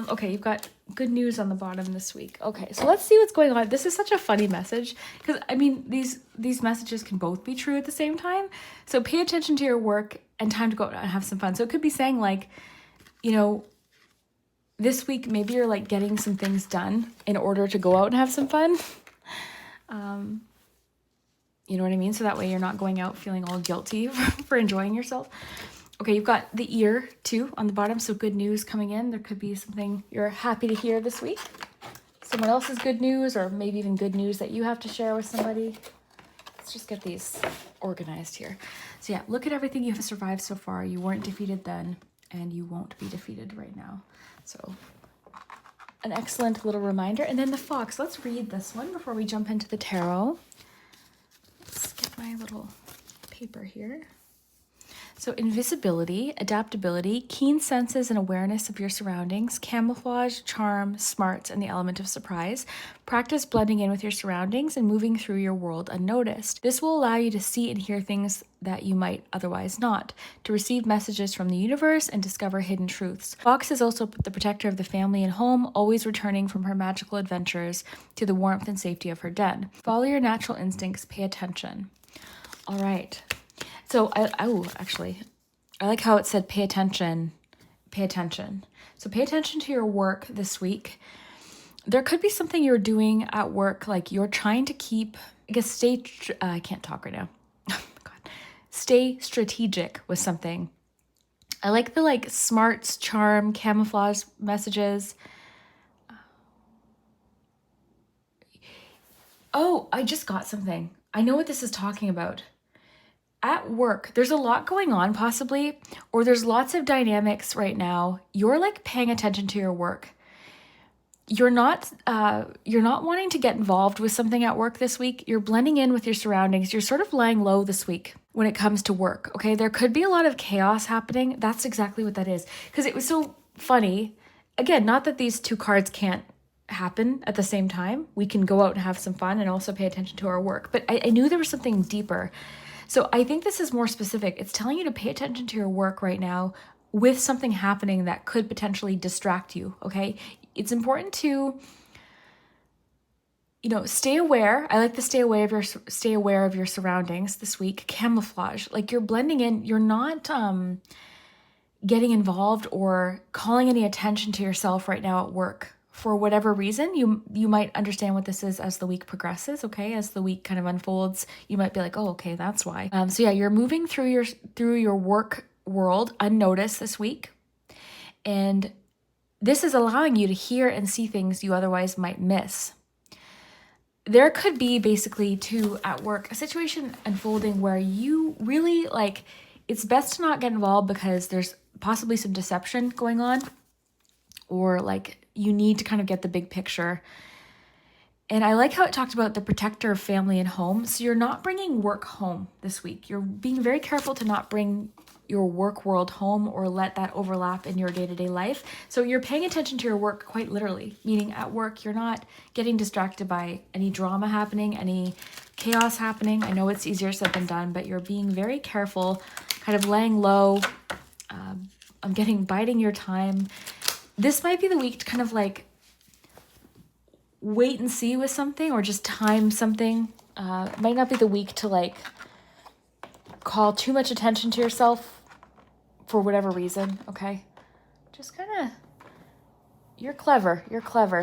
S1: Okay, you've got good news on the bottom this week. Okay, so let's see what's going on. This is such a funny message because, I mean, these messages can both be true at the same time. So pay attention to your work and time to go out and have some fun. So it could be saying like, you know, this week maybe you're like getting some things done in order to go out and have some fun. You know what I mean? So that way you're not going out feeling all guilty for enjoying yourself. Okay, you've got the ear too on the bottom. So good news coming in. There could be something you're happy to hear this week. Someone else's good news, or maybe even good news that you have to share with somebody. Let's just get these organized here. So yeah, look at everything you have survived so far. You weren't defeated then, and you won't be defeated right now. So an excellent little reminder. And then the fox. Let's read this one before we jump into the tarot. Let's get my little paper here. So invisibility, adaptability, keen senses and awareness of your surroundings, camouflage, charm, smarts, and the element of surprise. Practice blending in with your surroundings and moving through your world unnoticed. This will allow you to see and hear things that you might otherwise not, to receive messages from the universe and discover hidden truths. Fox is also the protector of the family and home, always returning from her magical adventures to the warmth and safety of her den. Follow your natural instincts, pay attention. All right. So actually, I like how it said pay attention, pay attention. So pay attention to your work this week. There could be something you're doing at work, like you're trying to keep, I can't talk right now. Oh my God. Stay strategic with something. I like the smarts, charm, camouflage messages. Oh, I just got something. I know what this is talking about. At work, there's a lot going on possibly, or there's lots of dynamics right now. You're paying attention to your work. You're not wanting to get involved with something at work this week. You're blending in with your surroundings. You're sort of lying low this week when it comes to work. Okay, there could be a lot of chaos happening. That's exactly what that is. Because it was so funny. Again, not that these two cards can't happen at the same time. We can go out and have some fun and also pay attention to our work. But I knew there was something deeper. So I think this is more specific. It's telling you to pay attention to your work right now with something happening that could potentially distract you, okay? It's important to, stay aware. I like to stay aware of your surroundings this week. Camouflage, you're blending in. You're not getting involved or calling any attention to yourself right now at work. For whatever reason, you might understand what this is as the week progresses, okay? As the week kind of unfolds, you might be like, oh, okay, that's why. So yeah, you're moving through your work world unnoticed this week. And this is allowing you to hear and see things you otherwise might miss. There could be basically too at work, a situation unfolding where you really it's best to not get involved because there's possibly some deception going on, or you need to kind of get the big picture. And I like how it talked about the protector of family and home. So you're not bringing work home this week. You're being very careful to not bring your work world home or let that overlap in your day-to-day life. So you're paying attention to your work quite literally, meaning at work, you're not getting distracted by any drama happening, any chaos happening. I know it's easier said than done, but you're being very careful, kind of laying low. Biding your time. This might be the week to kind of like wait and see with something or just time something. It might not be the week to like call too much attention to yourself for whatever reason, okay? Just kind of, you're clever.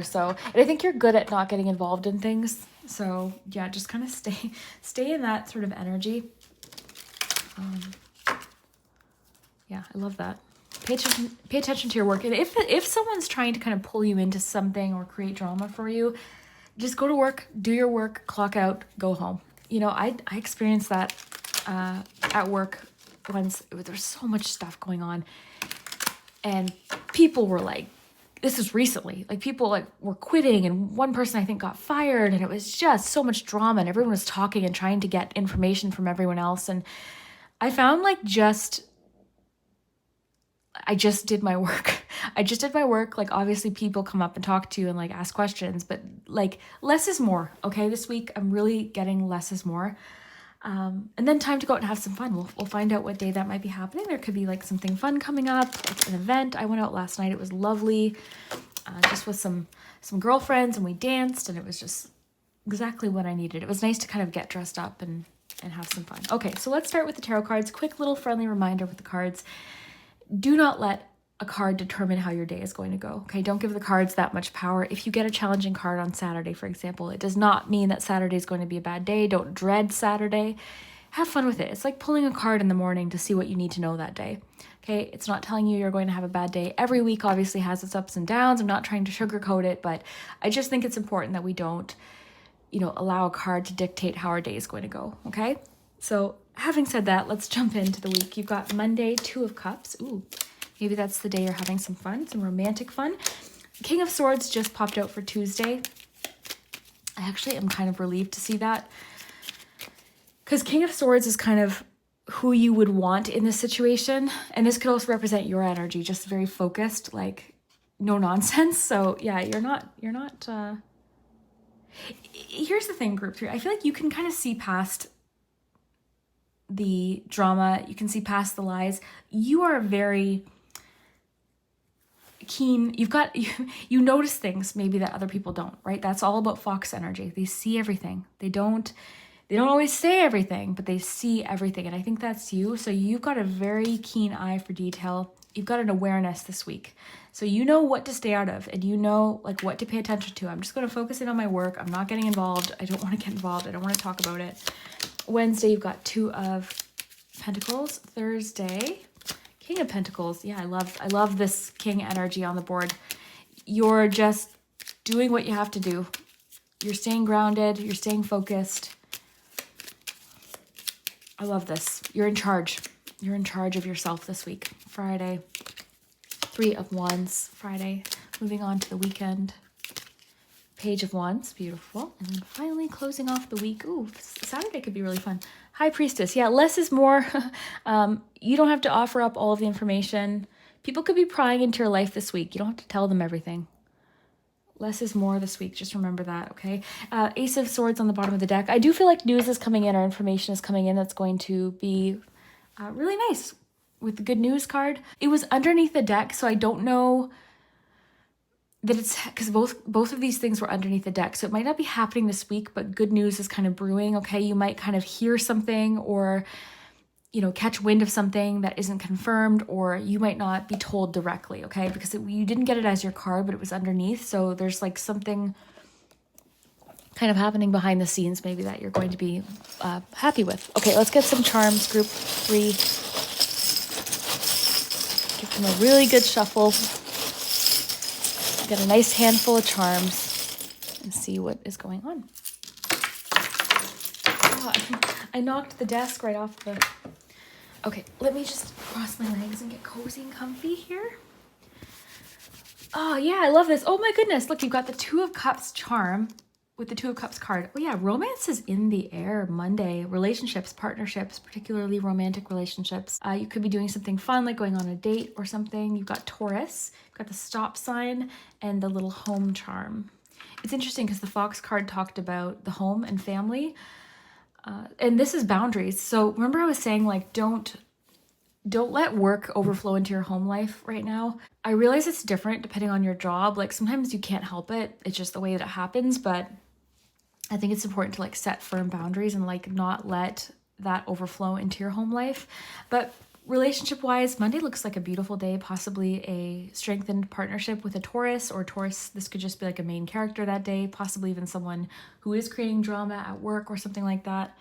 S1: So, and I think you're good at not getting involved in things. So yeah, just kind of stay in that sort of energy. Yeah, I love that. Pay attention to your work. And if someone's trying to kind of pull you into something or create drama for you, just go to work, do your work, clock out, go home. You know, I experienced that at work once. There's so much stuff going on. And people were like, this is recently, like people like were quitting, and one person I think got fired, and it was just so much drama, and everyone was talking and trying to get information from everyone else. And I found like I just did my work. Like obviously people come up and talk to you and like ask questions, but like less is more. Okay. This week I'm really getting less is more. And then time to go out and have some fun. We'll find out what day that might be happening. There could be like something fun coming up, like an event. I went out last night. It was lovely. Just with some girlfriends, and we danced, and it was just exactly what I needed. It was nice to kind of get dressed up and have some fun. Okay. So let's start with the tarot cards. Quick little friendly reminder with the cards. Do not let a card determine how your day is going to go. Okay, don't give the cards that much power. If you get a challenging card on Saturday, for example, it does not mean that Saturday is going to be a bad day. Don't dread Saturday. Have fun with it. It's like pulling a card in the morning to see what you need to know that day. Okay, it's not telling you you're going to have a bad day. Every week obviously has its ups and downs. I'm not trying to sugarcoat it, but I just think it's important that we don't, allow a card to dictate how our day is going to go. Okay, so having said that, let's jump into the week. You've got Monday, 2 of Cups. Ooh, maybe that's the day you're having some fun, some romantic fun. King of Swords just popped out for Tuesday. I actually am kind of relieved to see that, because King of Swords is kind of who you would want in this situation. And this could also represent your energy, just very focused, like no nonsense. So yeah, you're not, here's the thing, group 3. I feel like you can kind of see past the drama. You can see past the lies. You are very keen. You notice things maybe that other people don't, right? That's all about fox energy. They see everything. They don't always say everything, but they see everything. And I think that's you. So you've got a very keen eye for detail. You've got an awareness this week. So you know what to stay out of, and you know like what to pay attention to. I'm just going to focus in on my work. I'm not getting involved. I don't want to get involved. I don't want to talk about it. Wednesday, you've got 2 of Pentacles. Thursday, King of Pentacles. Yeah, I love this king energy on the board. You're just doing what you have to do. You're staying grounded. You're staying focused. I love this. You're in charge. You're in charge of yourself this week. Friday, 3 of Wands. Friday, moving on to the weekend. Page of Wands, beautiful. And then finally closing off the week. Ooh, Saturday could be really fun. High Priestess. Yeah, less is more. You don't have to offer up all of the information. People could be prying into your life this week. You don't have to tell them everything. Less is more this week. Just remember that, okay? Ace of Swords on the bottom of the deck. I do feel like news is coming in or information is coming in that's going to be really nice with the good news card. It was underneath the deck, so I don't know that it's, because both of these things were underneath the deck, so it might not be happening this week, but good news is kind of brewing, okay? You might kind of hear something or, catch wind of something that isn't confirmed, or you might not be told directly, okay? Because you didn't get it as your card, but it was underneath, so there's like something kind of happening behind the scenes maybe that you're going to be happy with. Okay, let's get some charms, group 3. Give them a really good shuffle. Get a nice handful of charms and see what is going on. Oh, I knocked the desk right off the... Okay, let me just cross my legs and get cozy and comfy here. Oh, yeah, I love this. Oh, my goodness. Look, you've got the 2 of Cups charm. with the Two of Cups card. Oh yeah, romance is in the air Monday. Relationships, partnerships, particularly romantic relationships. You could be doing something fun, like going on a date or something. You've got Taurus, you've got the stop sign and the little home charm. It's interesting because the Fox card talked about the home and family. And this is boundaries. So remember I was saying, like, don't let work overflow into your home life right now. I realize it's different depending on your job. Like sometimes you can't help it. It's just the way that it happens. But I think it's important to like set firm boundaries and like not let that overflow into your home life. But relationship wise, Monday looks like a beautiful day, possibly a strengthened partnership with a Taurus or Taurus. This could just be like a main character that day, possibly even someone who is creating drama at work or something like that.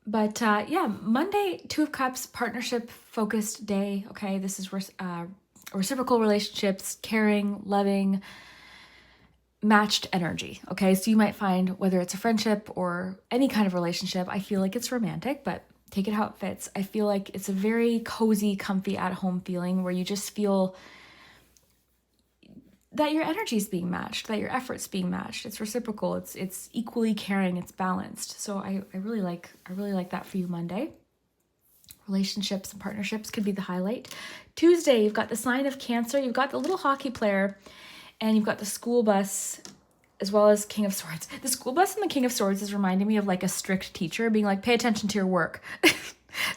S1: But yeah, Monday, Two of Cups, partnership focused day. Okay, this is reciprocal relationships, caring, loving, matched energy. Okay, so you might find whether it's a friendship or any kind of relationship, I feel like it's romantic, but take it how it fits. I feel like it's a very cozy, comfy, at home feeling where you just feel that your energy is being matched, that your effort's being matched. It's reciprocal. It's equally caring. It's balanced. So I really like that for you Monday. Relationships and partnerships could be the highlight. Tuesday, you've got the sign of Cancer. You've got the little hockey player, and you've got the school bus, as well as King of Swords. The school bus and the King of Swords is reminding me of like a strict teacher being like, pay attention to your work.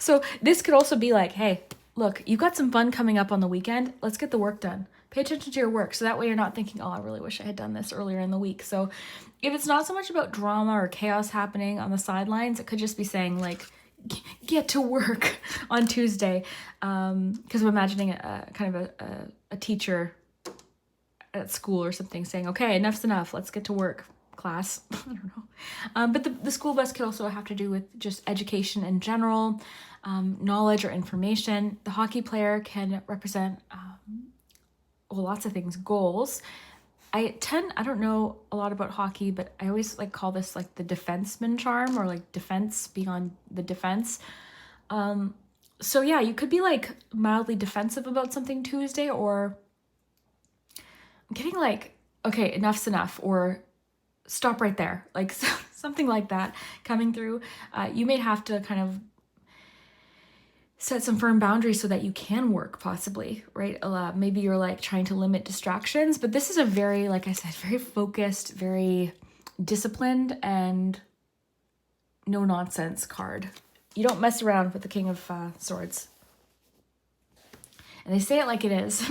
S1: So this could also be like, hey, look, you've got some fun coming up on the weekend. Let's get the work done. Pay attention to your work. So that way you're not thinking, oh, I really wish I had done this earlier in the week. So if it's not so much about drama or chaos happening on the sidelines, it could just be saying like, get to work on Tuesday. Because I'm imagining a teacher at school or something saying, okay, enough's enough. Let's get to work, class. I don't know. But the school bus could also have to do with just education in general, knowledge or information. The hockey player can represent lots of things, goals. I don't know a lot about hockey, but I always like call this like the defenseman charm, or like defense beyond the defense. So yeah, you could be like mildly defensive about something Tuesday, or getting like, okay, enough's enough, or stop right there, like something like that coming through. You may have to kind of set some firm boundaries so that you can work, possibly, right? Maybe you're like trying to limit distractions, but this is a very, like I said, very focused, very disciplined, and no nonsense card. You don't mess around with the King of Swords. And they say it like it is.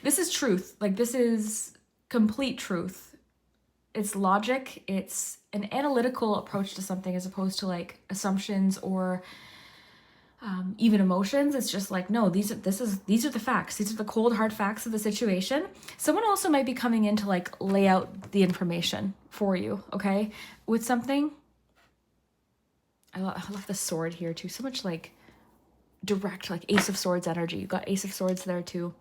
S1: This is truth. Like, this is complete truth. It's logic. It's an analytical approach to something, as opposed to like assumptions or even emotions. It's just like, no, these are the facts. These are the cold, hard facts of the situation. Someone also might be coming in to like lay out the information for you, okay, with something. I love the sword here too. So much like direct, like Ace of Swords energy. You got Ace of Swords there too.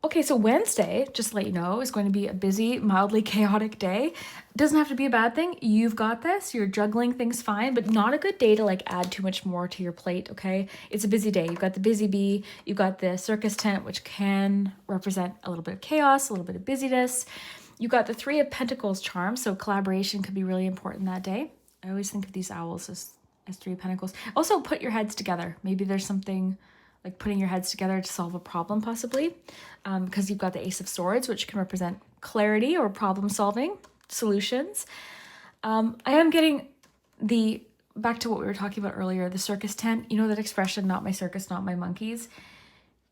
S1: Okay, so Wednesday, just to let you know, is going to be a busy, mildly chaotic day. Doesn't have to be a bad thing. You've got this. You're juggling things fine, but not a good day to like add too much more to your plate, okay? It's a busy day. You've got the busy bee. You've got the circus tent, which can represent a little bit of chaos, a little bit of busyness. You've got the Three of Pentacles charm, so collaboration could be really important that day. I always think of these owls as Three of Pentacles. Also, put your heads together. Maybe there's something like putting your heads together to solve a problem, possibly, because you've got the Ace of Swords, which can represent clarity or problem solving, solutions. I am getting back to what we were talking about earlier, the circus tent. You know that expression, not my circus, not my monkeys.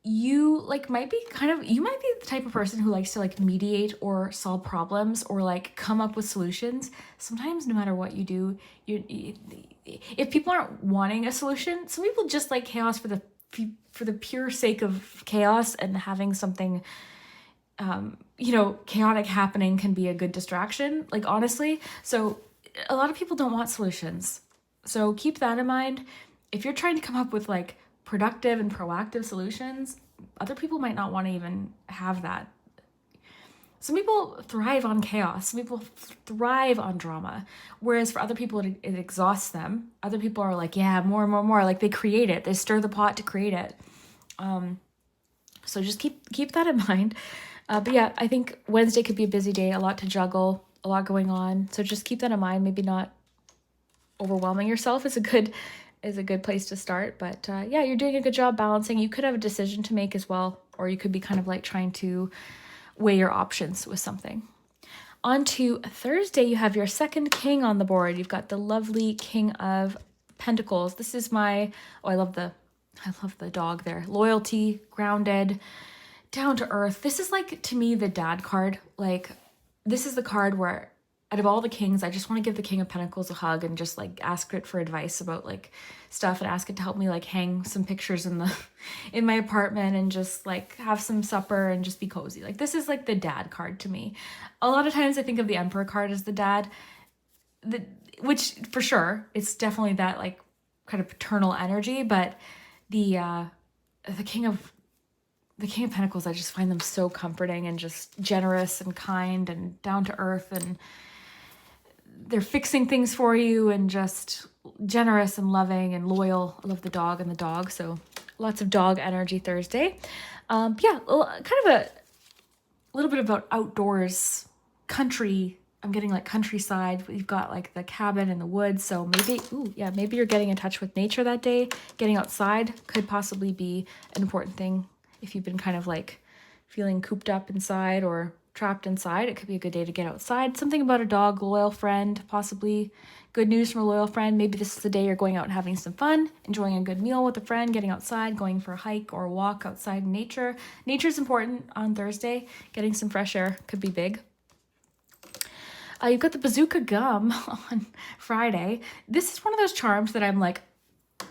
S1: You might be the type of person who likes to like mediate or solve problems or like come up with solutions. Sometimes no matter what you do, if people aren't wanting a solution, some people just like chaos for the pure sake of chaos, and having something chaotic happening can be a good distraction, like honestly. So a lot of people don't want solutions. So keep that in mind. If you're trying to come up with like productive and proactive solutions, other people might not want to even have that. Some people thrive on chaos. Some people thrive on drama. Whereas for other people, it exhausts them. Other people are like, yeah, more. Like they create it. They stir the pot to create it. So just keep that in mind. But yeah, I think Wednesday could be a busy day, a lot to juggle, a lot going on. So just keep that in mind. Maybe not overwhelming yourself is a good place to start. But yeah, you're doing a good job balancing. You could have a decision to make as well, or you could be kind of like trying to weigh your options with something. On to Thursday, you have your second king on the board. You've got the lovely King of Pentacles. This is I love the dog there. Loyalty, grounded, down to earth. This is like, to me, the dad card. Like, this is the card where out of all the kings, I just want to give the King of Pentacles a hug and just like ask it for advice about like stuff, and ask it to help me like hang some pictures in my apartment and just like have some supper and just be cozy. Like, this is like the dad card to me. A lot of times I think of the Emperor card as the dad, which for sure it's definitely that like kind of paternal energy, but the King of Pentacles, I just find them so comforting and just generous and kind and down to earth, and they're fixing things for you and just generous and loving and loyal. I love the dog and the dog, so lots of dog energy Thursday. Yeah, kind of a little bit about outdoors, country. I'm getting like countryside. We've got like the cabin in the woods, so maybe you're getting in touch with nature that day. Getting outside could possibly be an important thing if you've been kind of like feeling cooped up inside or trapped inside. It could be a good day to get outside. Something about a dog, loyal friend, possibly good news from a loyal friend. Maybe this is the day you're going out and having some fun, enjoying a good meal with a friend, getting outside, going for a hike or a walk outside in nature. Nature's important on Thursday. Getting some fresh air could be big. You've got the bazooka gum on Friday. This is one of those charms that I'm like,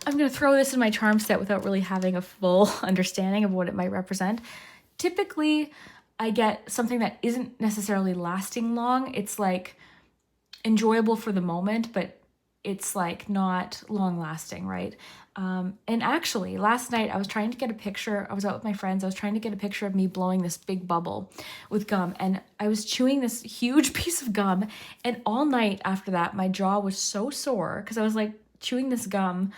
S1: I'm going to throw this in my charm set without really having a full understanding of what it might represent. Typically, I get something that isn't necessarily lasting long. It's like enjoyable for the moment, but it's like not long lasting, right? And actually, last night I was trying to get a picture. I was out with my friends. I was trying to get a picture of me blowing this big bubble with gum. And I was chewing this huge piece of gum. And all night after that, my jaw was so sore because I was like chewing this gum.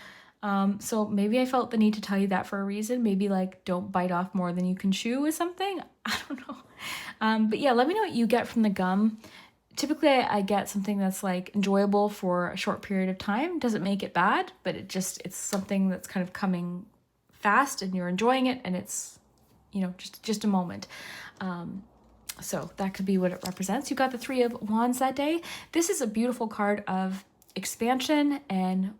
S1: So maybe I felt the need to tell you that for a reason. Maybe like don't bite off more than you can chew or something. I don't know. But yeah, let me know what you get from the gum. Typically I get something that's like enjoyable for a short period of time. Doesn't make it bad, but it's something that's kind of coming fast and you're enjoying it, and it's, just a moment. So that could be what it represents. You got the Three of Wands that day. This is a beautiful card of expansion, and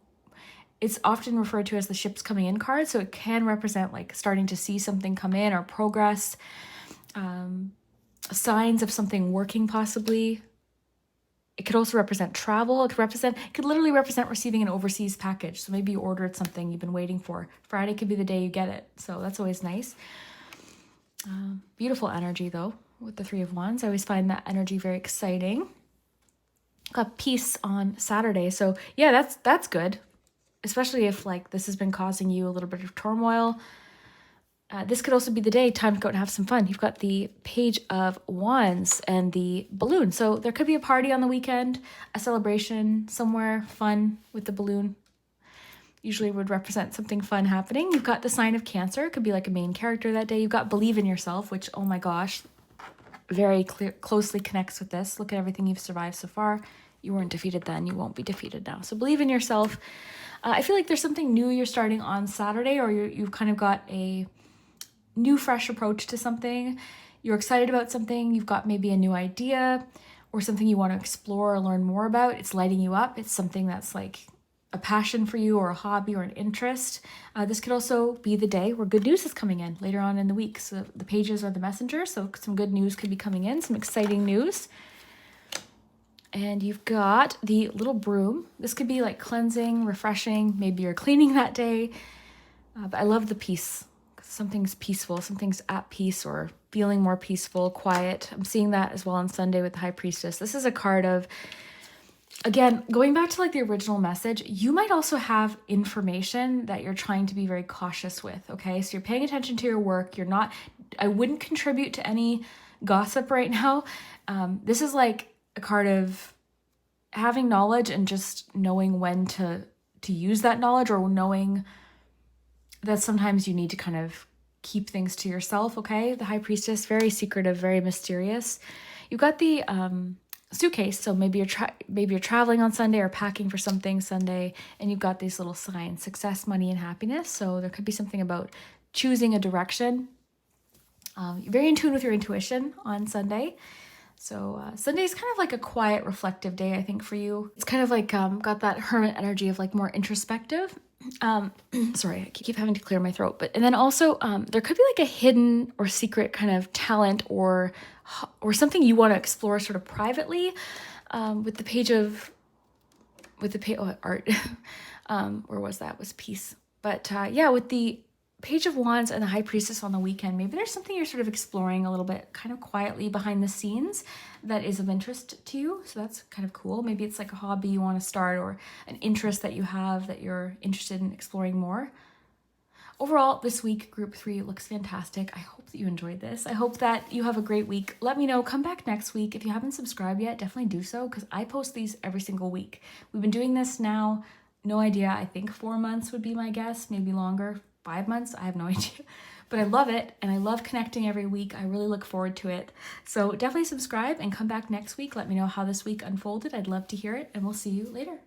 S1: it's often referred to as the ships coming in card. So it can represent like starting to see something come in or progress, signs of something working possibly. It could also represent travel. It could literally represent receiving an overseas package. So maybe you ordered something you've been waiting for. Friday could be the day you get it. So that's always nice. Beautiful energy though with the Three of Wands. I always find that energy very exciting. Got peace on Saturday. So yeah, that's good. Especially if like this has been causing you a little bit of turmoil. This could also be the day, time to go and have some fun. You've got the Page of Wands and the balloon. So there could be a party on the weekend, a celebration somewhere, fun with the balloon. Usually would represent something fun happening. You've got the sign of Cancer. It could be like a main character that day. You've got believe in yourself, which, oh my gosh, very closely connects with this. Look at everything you've survived so far. You weren't defeated then. You won't be defeated now. So believe in yourself. I feel like there's something new you're starting on Saturday, or you've kind of got a new fresh approach to something. You're excited about something. You've got maybe a new idea or something you want to explore or learn more about. It's lighting you up. It's something that's like a passion for you or a hobby or an interest. This could also be the day where good news is coming in later on in the week. So the pages are the messenger. So some good news could be coming in, some exciting news. And you've got the little broom. This could be like cleansing, refreshing. Maybe you're cleaning that day. But I love the peace. Something's peaceful, something's at peace or feeling more peaceful, quiet. I'm seeing that as well on Sunday with the High Priestess. This is a card of, again, going back to like the original message, you might also have information that you're trying to be very cautious with, okay? So you're paying attention to your work. I wouldn't contribute to any gossip right now. This is like a card of having knowledge and just knowing when to use that knowledge, or knowing that sometimes you need to kind of keep things to yourself, okay? The High Priestess, very secretive, very mysterious. You've got the suitcase, so maybe you're traveling on Sunday or packing for something Sunday, and you've got these little signs: success, money, and happiness. So there could be something about choosing a direction. You're very in tune with your intuition on Sunday. So Sunday is kind of like a quiet, reflective day, I think, for you. It's kind of like got that hermit energy of like more introspective. Sorry, I keep having to clear my throat. And then also there could be like a hidden or secret kind of talent or something you want to explore sort of privately with the page of art. Where was that? Was peace. But yeah, with the Page of Wands and the High Priestess on the weekend, maybe there's something you're sort of exploring a little bit kind of quietly behind the scenes that is of interest to you. So that's kind of cool. Maybe it's like a hobby you want to start or an interest that you have that you're interested in exploring more. Overall, this week, group 3 looks fantastic. I hope that you enjoyed this. I hope that you have a great week. Let me know. Come back next week. If you haven't subscribed yet, definitely do so because I post these every single week. We've been doing this now, no idea. I think 4 months would be my guess, maybe longer. 5 months, I have no idea, but I love it and I love connecting every week. I really look forward to it. So definitely subscribe and come back next week. Let me know how this week unfolded. I'd love to hear it, and we'll see you later.